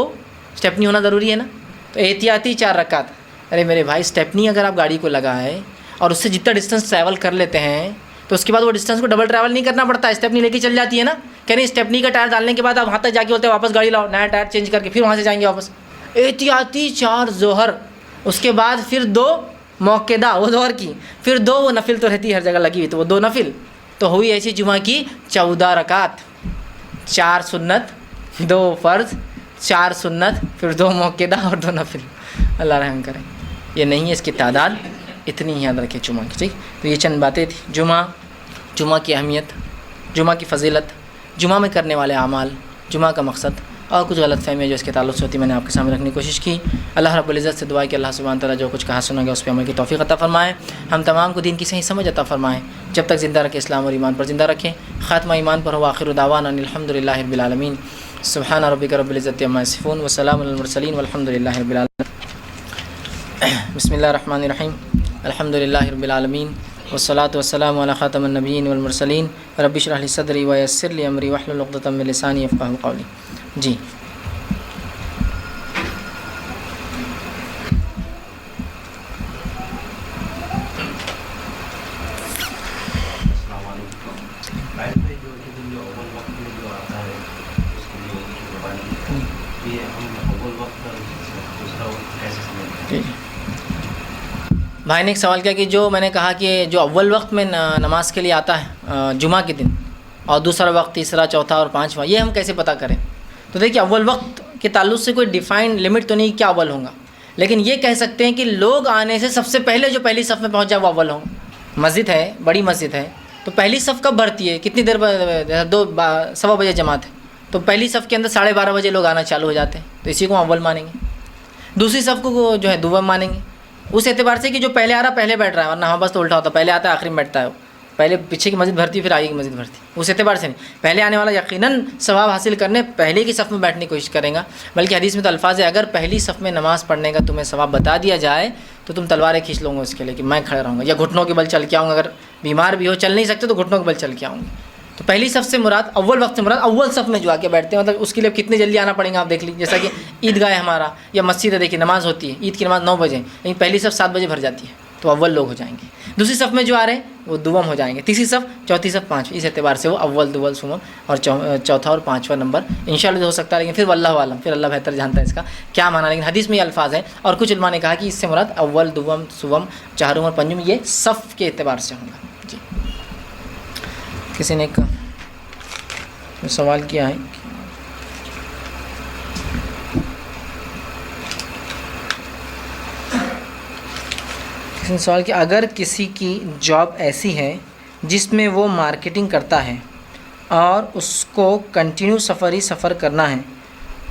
اسٹیپنی ہونا ضروری ہے نا، تو احتیاطی 4 رکعت. ارے میرے بھائی، اسٹیپنی اگر آپ گاڑی کو لگا ہے اور اس سے جتنا ڈسٹینس ٹریول کر لیتے ہیں تو اس کے بعد وہ ڈسٹینس کو ڈبل ٹریول نہیں کرنا پڑتا. اسٹیپنی لے کے چل جاتی ہے نا. کہ نہیں، اسٹیپنی کا ٹائر ڈالنے کے بعد آپ وہاں تک جا کے بولتے ہیں واپس گاڑی لاؤ، نیا ٹائر چینج کر کے پھر وہاں سے جائیں گے واپس. احتیاطی 4 ظہر، اس کے بعد پھر 2 مؤکدہ وہ ظہر کی، پھر 2 وہ نفل تو رہتی ہے ہر جگہ لگی ہوئی، تو وہ 2 نفل. تو ہوئی ایسی جمعہ کی 14 رکعت. 4 سنت، 2 فرض، 4 سنت، پھر 2 مؤکدہ اور 2 نفل. اللہ رحم کرے. یہ نہیں ہے اس کی تعداد، اتنی ہی یاد رکھے جمعہ کی. ٹھیک، تو یہ چند باتیں تھیں. جمعہ کی اہمیت، جمعہ کی فضیلت، جمعہ میں کرنے والے اعمال، جمعہ کا مقصد، اور کچھ غلط فہمیاں جو اس کے تعلق سے ہوتی میں نے آپ کے سامنے رکھنے کی کوشش کی. اللہ رب العزت سے دعا ہے کہ اللہ سبحانہ تعالیٰ جو کچھ کہا سنا گیا اس پہ عمل کی توفیق عطا فرمائے. ہم تمام کو دین کی صحیح سمجھ عطا فرمائے. جب تک زندہ رکھے اسلام اور ایمان پر زندہ رکھیں. خاتمہ ایمان پر ہو. آخر دعوانا الحمدللہ رب العالمین. سبحان ربک رب العزت عما یصفون وسلام علی المرسلین والحمدللہ رب العالمین. بسم اللہ الرحمن الرحیم. الحمدللہ رب العالمین والصلاة والسلام علی خاتم النبیین والمرسلین. رب اشرح لی صدری ویسر لی امری واحلل عقدۃ من لسانی یفقهوا قولی. جی بھائی نے ایک سوال کیا کہ جو میں نے کہا کہ جو اول وقت میں نماز کے لیے آتا ہے جمعہ کے دن، اور دوسرا وقت، تیسرا، چوتھا اور 5واں، یہ ہم کیسے پتہ کریں؟ تو دیکھیے، اول وقت کے تعلق سے کوئی ڈیفائنڈ لمٹ تو نہیں کیا اول ہوگا، لیکن یہ کہہ سکتے ہیں کہ لوگ آنے سے سب سے پہلے جو پہلی صف میں پہنچ جائے وہ اول ہوں. مسجد ہے، بڑی مسجد ہے، تو پہلی صف کب بھرتی ہے؟ کتنی دیر 2:15 بجے جماعت ہے، تو پہلی صف کے اندر 12:30 بجے لوگ آنا چالو ہو جاتے ہیں، تو اسی کو اول مانیں گے. دوسری صف کو جو ہے دوم مانیں گے، اس اعتبار سے کہ جو پہلے آ رہا پہلے بیٹھ رہا ہے، ورنہ ہمارے پاس تو الٹا ہوتا ہے، پہلے آتا ہے آخری میں بیٹھتا ہے. وہ پہلے پیچھے کی مسجد بھرتی ہے، پھر آگے کی مسجد بھرتی ہے. اس اعتبار سے نہیں، پہلے آنے والا یقیناً ثواب حاصل کرنے پہلے کی صف میں بیٹھنے کی کوشش کرے گا. بلکہ حدیث میں تو الفاظ ہے، اگر پہلی صف میں نماز پڑھنے کا تمہیں ثواب بتا دیا جائے تو تم تلواریں کھینچ لو گے اس کے لیے کہ میں کھڑے رہوں گا، یا گھٹنوں کے بل چل کے آؤں گا. اگر بیمار بھی ہو، چل نہیں سکتے تو گھٹنوں کے بل چل کے آؤں گے. تو پہلی صف سے مراد، اول وقت سے مراد اول صف میں جو آ کے بیٹھتے ہیں، مطلب اس کے لیے کتنے جلدی آنا پڑیں گا آپ دیکھ لیجیے. جیسا کہ عیدگاہ ہے ہمارا یا مسجد ہے، دیکھیے نماز ہوتی ہے، عید کی نماز 9 بجے، لیکن پہلی صف 7 بجے بھر جاتی ہے، تو اول لوگ ہو جائیں گے. دوسری صف میں جو آ رہے ہیں وہ دوم ہو جائیں گے. تیسری صف، چوتھی صف، 5ویں، اس اعتبار سے وہ اول، دوم، سوم اور چوتھا اور 5واں نمبر انشاءاللہ ہو سکتا ہے. لیکن پھر واللہ عالم، پھر اللہ بہتر جانتا ہے اس کا کیا معنی. لیکن حدیث میں یہ الفاظ ہیں، اور کچھ علماء نے کہا کہ اس سے مراد اول، دوم، سوم، چہارم اور پنجم، یہ صف کے اعتبار سے ہوگا. جی، کسی نے ایک سوال کیا ہے، کسی نے سوال کیا، اگر کسی کی جاب ایسی ہے جس میں وہ مارکیٹنگ کرتا ہے اور اس کو کنٹینیو سفر کرنا ہے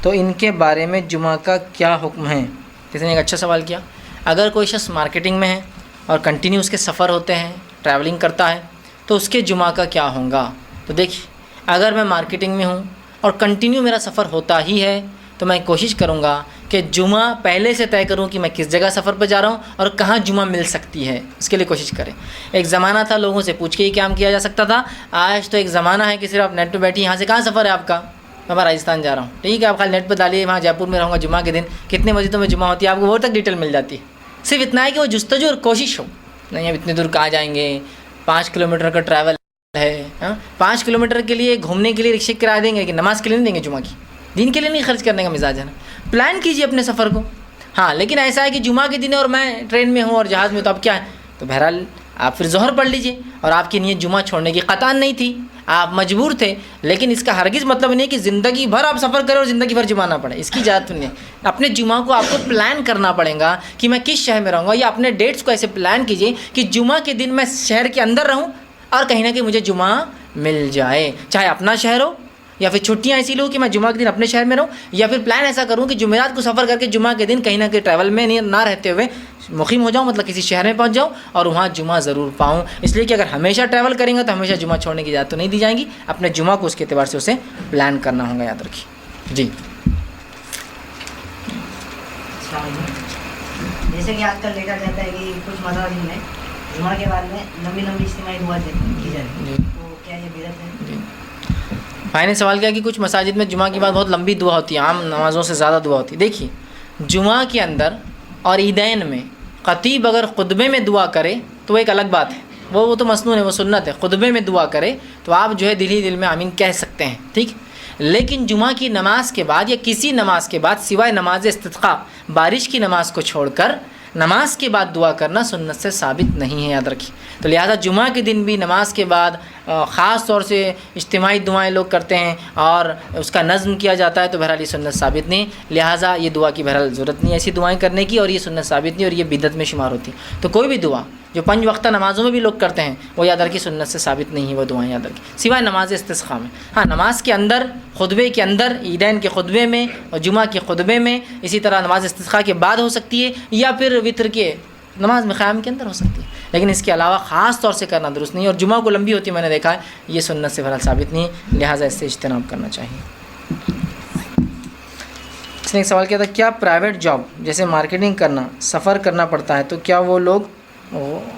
تو ان کے بارے میں جمعہ کا کیا حکم ہے؟ کسی نے ایک اچھا سوال کیا. اگر کوئی شخص مارکیٹنگ میں ہے اور کنٹینیو اس کے سفر ہوتے ہیں، ٹریولنگ کرتا ہے، تو اس کے جمعہ کا کیا ہوگا؟ تو دیکھیے، اگر میں مارکیٹنگ میں ہوں اور کنٹینیو میرا سفر ہوتا ہی ہے تو میں کوشش کروں گا کہ جمعہ پہلے سے طے کروں کہ میں کس جگہ سفر پہ جا رہا ہوں اور کہاں جمعہ مل سکتی ہے، اس کے لیے کوشش کریں. ایک زمانہ تھا لوگوں سے پوچھ کے ہی کام کیا جا سکتا تھا. آج تو ایک زمانہ ہے کہ صرف آپ نیٹ پہ بیٹھی، یہاں سے کہاں سفر ہے آپ کا؟ میں راجستھان جا رہا ہوں، ٹھیک ہے، آپ خالی نیٹ پہ ڈالیے وہاں جے پور میں رہوں گا جمعہ کے دن، کتنے مسجدوں میں جمعہ ہوتی ہے، آپ کو وہ تک ڈیٹیل مل جاتی ہے. صرف اتنا ہے کہ وہ جستجو اور کوشش ہو. نہیں اب اتنے دور کہاں جائیں گے، 5 کلومیٹر کا ٹریول ہے، 5 کلومیٹر کے لیے گھومنے کے لیے رکشے کرایہ دیں گے کہ نماز کے لیے نہیں دیں گے، جمعہ کی دین کے لیے نہیں خرچ کرنے کا مزاج ہے نا. پلان کیجیے اپنے سفر کو. ہاں لیکن ایسا ہے کہ جمعہ کے دن ہے اور میں ٹرین میں ہوں اور جہاز میں، تو اب کیا ہے، تو بہرحال آپ پھر ظہر پڑھ لیجئے. اور آپ کی نیت جمعہ چھوڑنے کی قطعاً نہیں تھی، آپ مجبور تھے، لیکن اس کا ہرگز مطلب نہیں کہ زندگی بھر آپ سفر کریں اور زندگی بھر جمعہ نہ پڑھیں، اس کی اجازت نہیں. اپنے جمعہ کو آپ کو پلان کرنا پڑے گا کہ میں کس شہر میں رہوں گا، یا اپنے ڈیٹس کو ایسے پلان کیجئے کہ جمعہ کے دن میں شہر کے اندر رہوں اور کہیں نہ کہیں مجھے جمعہ مل جائے، چاہے اپنا شہر ہو یا پھر چھٹیاں ایسی لوں کہ میں جمعہ کے دن اپنے شہر میں رہوں، یا پھر پلان ایسا کروں کہ جمعرات کو سفر کر کے جمعہ کے دن کہیں نہ کہیں ٹریول میں نہ رہتے ہوئے مقیم ہو جاؤں، مطلب کسی شہر میں پہنچ جاؤں اور وہاں جمعہ ضرور پاؤں. اس لیے کہ اگر ہمیشہ ٹریول کریں گے تو ہمیشہ جمعہ چھوڑنے کی اجازت تو نہیں دی جائیں گی. اپنے جمعہ کو اس کے اعتبار سے اسے پلان کرنا ہوگا، یاد رکھیے. جی جیسے کہ آج کل دیکھا جاتا ہے کہ کچھ مساجد میں جمعہ کے بعد میں لمبی لمبی اجتماعی دعا کی جاتی ہے، تو کیا یہ بدعت ہے؟ بھائی نے سوال کیا کہ کچھ مساجد میں جمعہ کے بعد بہت لمبی دعا ہوتی ہے، عام نمازوں سے زیادہ دعا ہوتی ہے. دیکھیے، جمعہ کے اندر اور عیدین میں خطیب اگر خطبے میں دعا کرے تو وہ ایک الگ بات ہے، وہ تو مسنون ہے، وہ سنت ہے. خطبے میں دعا کرے تو آپ جو ہے دل ہی دل میں آمین کہہ سکتے ہیں، ٹھیک. لیکن جمعہ کی نماز کے بعد یا کسی نماز کے بعد سوائے نماز استسقاء، بارش کی نماز کو چھوڑ کر نماز کے بعد دعا کرنا سنت سے ثابت نہیں ہے، یاد رکھیے. تو لہٰذا جمعہ کے دن بھی نماز کے بعد خاص طور سے اجتماعی دعائیں لوگ کرتے ہیں اور اس کا نظم کیا جاتا ہے، تو بہرحال یہ سنت ثابت نہیں. لہٰذا یہ دعا کی بہرحال ضرورت نہیں ایسی دعائیں کرنے کی، اور یہ سنت ثابت نہیں اور یہ بدعت میں شمار ہوتی. تو کوئی بھی دعا جو 5 وقتہ نمازوں میں بھی لوگ کرتے ہیں وہ یاد رکھیے سنت سے ثابت نہیں ہے، وہ دعائیں یاد رکھیے سوائے نماز استسقاء میں. ہاں نماز کے اندر، خطبے کے اندر، عیدین کے خطبے میں اور جمعہ کے خطبے میں، اسی طرح نماز استسقاء کے بعد ہو سکتی ہے، یا پھر وتر کے نماز میں قیام کے اندر ہو سکتی ہے، لیکن اس کے علاوہ خاص طور سے کرنا درست نہیں. اور جمعہ کو لمبی ہوتی ہے، میں نے دیکھا ہے، یہ سنت سے بہرحال ثابت نہیں، لہٰذا اس سے اجتناب کرنا چاہیے. اس نے ایک سوال کیا تھا، کیا پرائیویٹ جاب جیسے مارکیٹنگ کرنا، سفر کرنا پڑتا ہے، تو کیا وہ لوگ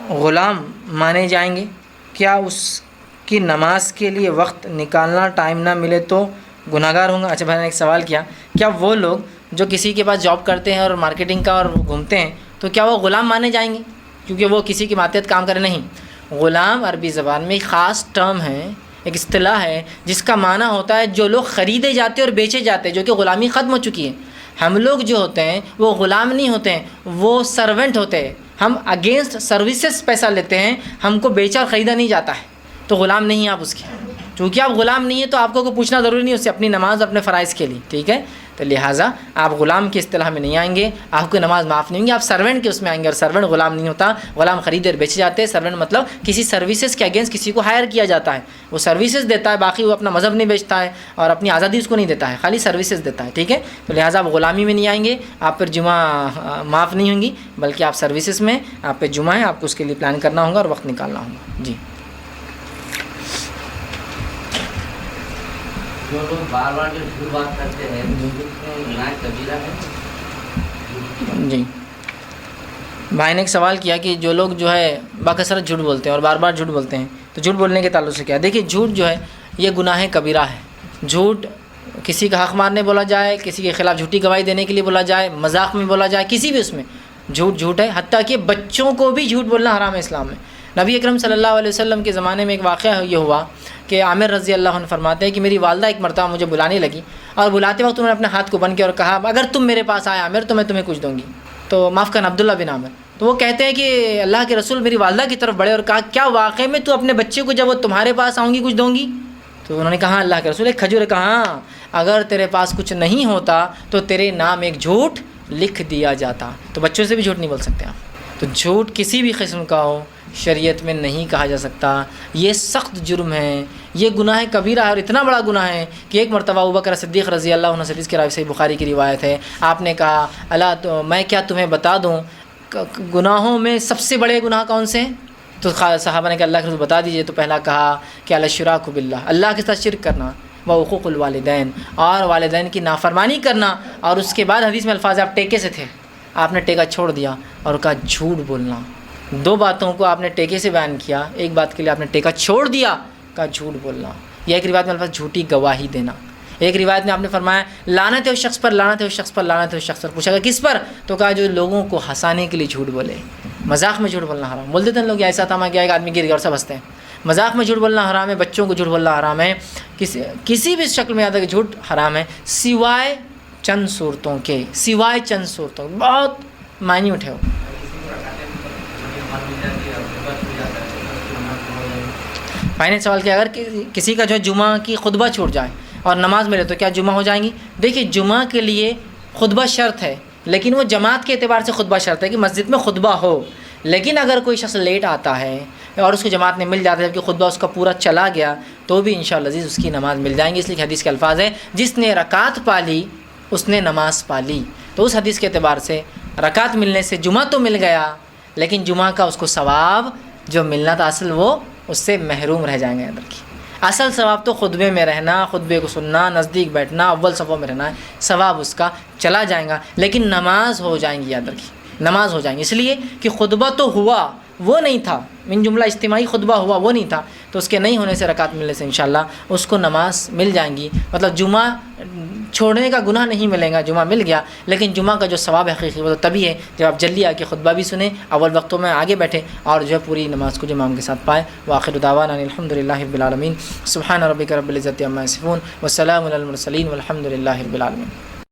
غلام مانے جائیں گے؟ کیا اس کی نماز کے لیے وقت نکالنا ٹائم نہ ملے تو گناہگار ہوں گا؟ اچھا بھائی نے ایک سوال کیا، کیا وہ لوگ جو کسی کے پاس جاب کرتے ہیں اور مارکیٹنگ کا اور گھومتے ہیں تو کیا وہ غلام مانے جائیں گے کیونکہ وہ کسی کے ماتحت کام کرے؟ نہیں. غلام عربی زبان میں ایک خاص ٹرم ہے، ایک اصطلاح ہے جس کا معنی ہوتا ہے جو لوگ خریدے جاتے اور بیچے جاتے ہیں، جو کہ غلامی ختم ہو چکی ہے. ہم لوگ جو ہوتے ہیں وہ غلام نہیں ہوتے ہیں، وہ سرونٹ ہوتے ہیں. ہم اگینسٹ سروسز پیسہ لیتے ہیں، ہم کو بیچا اور خریدا نہیں جاتا ہے، تو غلام نہیں ہیں آپ اس کے. چونکہ آپ غلام نہیں ہیں تو آپ کو پوچھنا ضروری نہیں اس سے اپنی نماز اپنے فرائض کے لیے، ٹھیک ہے. تو لہٰذا آپ غلام کی اصطلاح میں نہیں آئیں گے، آپ کو نماز معاف نہیں ہوں گی، آپ سرونٹ کے اس میں آئیں گے. اور سرونٹ غلام نہیں ہوتا، غلام خریدے اور بیچے جاتے ہیں. سرونٹ مطلب کسی سروسز کے اگینسٹ کسی کو ہائر کیا جاتا ہے، وہ سروسز دیتا ہے، باقی وہ اپنا مذہب نہیں بیچتا ہے اور اپنی آزادی اس کو نہیں دیتا ہے، خالی سروسز دیتا ہے، ٹھیک ہے. تو لہٰذا آپ غلامی میں نہیں آئیں گے، آپ پر جمعہ معاف نہیں ہوں گی، بلکہ آپ سروسز میں آپ پہ جمعہ ہے، آپ کو اس کے لیے پلان کرنا ہوگا اور وقت نکالنا ہوگا. جی جو لوگ بار بار جو جھوٹ بات کرتے ہیں گناہ کبیرہ ہے. جی بھائی نے ایک سوال کیا کہ جو لوگ جو ہے باکثرت جھوٹ بولتے ہیں اور بار بار جھوٹ بولتے ہیں تو جھوٹ بولنے کے تعلق سے کیا؟ دیکھیے جھوٹ جو ہے یہ گناہ کبیرہ ہے. جھوٹ کسی کا حق مارنے بولا جائے، کسی کے خلاف جھوٹی گواہی دینے کے لیے بولا جائے، مذاق میں بولا جائے، کسی بھی اس میں جھوٹ ہے. حتیٰ کہ بچوں کو بھی جھوٹ بولنا حرام ہے اسلام میں. نبی اکرم صلی اللہ علیہ وسلم کے زمانے میں ایک واقعہ یہ ہوا کہ عامر رضی اللہ عنہ فرماتے ہیں کہ میری والدہ ایک مرتبہ مجھے بلانے لگی اور بلاتے وقت انہوں نے اپنے ہاتھ کو بن کیا اور کہا اگر تم میرے پاس آئے عامر تو میں تمہیں کچھ دوں گی. تو معاف کرنا عبداللہ بن عامر. تو وہ کہتے ہیں کہ اللہ کے رسول میری والدہ کی طرف بڑھے اور کہا کیا واقعی میں تو اپنے بچے کو جب وہ تمہارے پاس آؤں گی کچھ دوں گی؟ تو انہوں نے کہا اللہ کے رسول ایک کھجور. کہا اگر تیرے پاس کچھ نہیں ہوتا تو تیرے نام ایک جھوٹ لکھ دیا جاتا. تو بچوں سے بھی جھوٹ نہیں بول سکتے آپ. تو جھوٹ کسی بھی قسم کا ہو، شریعت میں نہیں کہا جا سکتا. یہ سخت جرم ہے، یہ گناہ کبیرہ ہے اور اتنا بڑا گناہ ہے کہ ایک مرتبہ ابوبکر صدیق رضی اللہ عنہ سے اس کی صحیح بخاری کی روایت ہے، آپ نے کہا اللہ تو میں کیا تمہیں بتا دوں گناہوں میں سب سے بڑے گناہ کون سے ہیں؟ تو صحابہ نے کہا اللہ کے رسول بتا دیجئے. تو پہلا کہا کہ الشراک باللہ، اللہ کے ساتھ شرک کرنا، وحقوق الوالدین، اور والدین کی نافرمانی کرنا. اور اس کے بعد حدیث میں الفاظ آپ ٹیکے سے تھے، آپ نے ٹیکا چھوڑ دیا اور کہا جھوٹ بولنا. دو باتوں کو آپ نے ٹیکے سے بیان کیا، ایک بات کے لیے آپ نے ٹیکا چھوڑ دیا، کہا جھوٹ بولنا. یا ایک روایت میں الفاظ جھوٹی گواہی دینا. ایک روایت میں آپ نے فرمایا لعنت ہے اس شخص پر، لعنت ہے اس شخص پر، لعنت ہے اس شخص پر. پوچھا گیا کس پر؟ تو کہا جو لوگوں کو ہنسانے کے لیے جھوٹ بولے. مذاق میں جھوٹ بولنا حرام. بول دیتے ہیں لوگ ایسا تھا کہ ایک آدمی گر گیا اور سب ہنستے ہیں. مذاق میں جھوٹ بولنا حرام ہے، بچوں کو جھوٹ بولنا حرام ہے، کسی بھی شکل میں یاد ہے کہ جھوٹ حرام ہے سوائے چند صورتوں کے، سوائے چند صورتوں، بہت مائنیوٹ ہے وہ. بھائی نے سوال کیا اگر کسی کا جو ہے جمعہ کی خطبہ چھوٹ جائے اور نماز ملے تو کیا جمعہ ہو جائیں گی؟ دیکھیے جمعہ کے لیے خطبہ شرط ہے، لیکن وہ جماعت کے اعتبار سے خطبہ شرط ہے کہ مسجد میں خطبہ ہو. لیکن اگر کوئی شخص لیٹ آتا ہے اور اس کو جماعت میں مل جاتا ہے جبکہ خطبہ اس کا پورا چلا گیا تو بھی انشاءاللہ عزیز اس کی نماز مل جائیں گی. اس لیے حدیث کے الفاظ ہیں جس نے رکعت پالی اس نے نماز پالی. تو اس حدیث کے اعتبار سے رکعت ملنے سے جمعہ تو مل گیا، لیکن جمعہ کا اس کو ثواب جو ملنا تھا اصل وہ اس سے محروم رہ جائیں گے. اندر کی اصل ثواب تو خطبے میں رہنا، خطبے کو سننا، نزدیک بیٹھنا، اول صفوں میں رہنا ہے، ثواب اس کا چلا جائے گا، لیکن نماز ہو جائیں گی. یاد رکھیے نماز ہو جائیں گی، اس لیے کہ خطبہ تو ہوا وہ نہیں تھا، من جملہ اجتماعی خطبہ ہوا وہ نہیں تھا، تو اس کے نہیں ہونے سے رکعت ملنے سے انشاءاللہ اس کو نماز مل جائیں گی. مطلب جمعہ چھوڑنے کا گناہ نہیں ملے گا، جمعہ مل گیا، لیکن جمعہ کا جو ثواب حقیقی وہ تو تبھی ہے جب آپ جلدی آ کے خطبہ بھی سنیں، اول وقتوں میں آگے بیٹھیں اور جو ہے پوری نماز کو جو امام کے ساتھ پائے. وآخر دعوانا الحمدللہ رب العالمین. سبحان ربک رب العزۃ عما یصفون وسلام علی المرسلین والحمد للہ رب العالمین.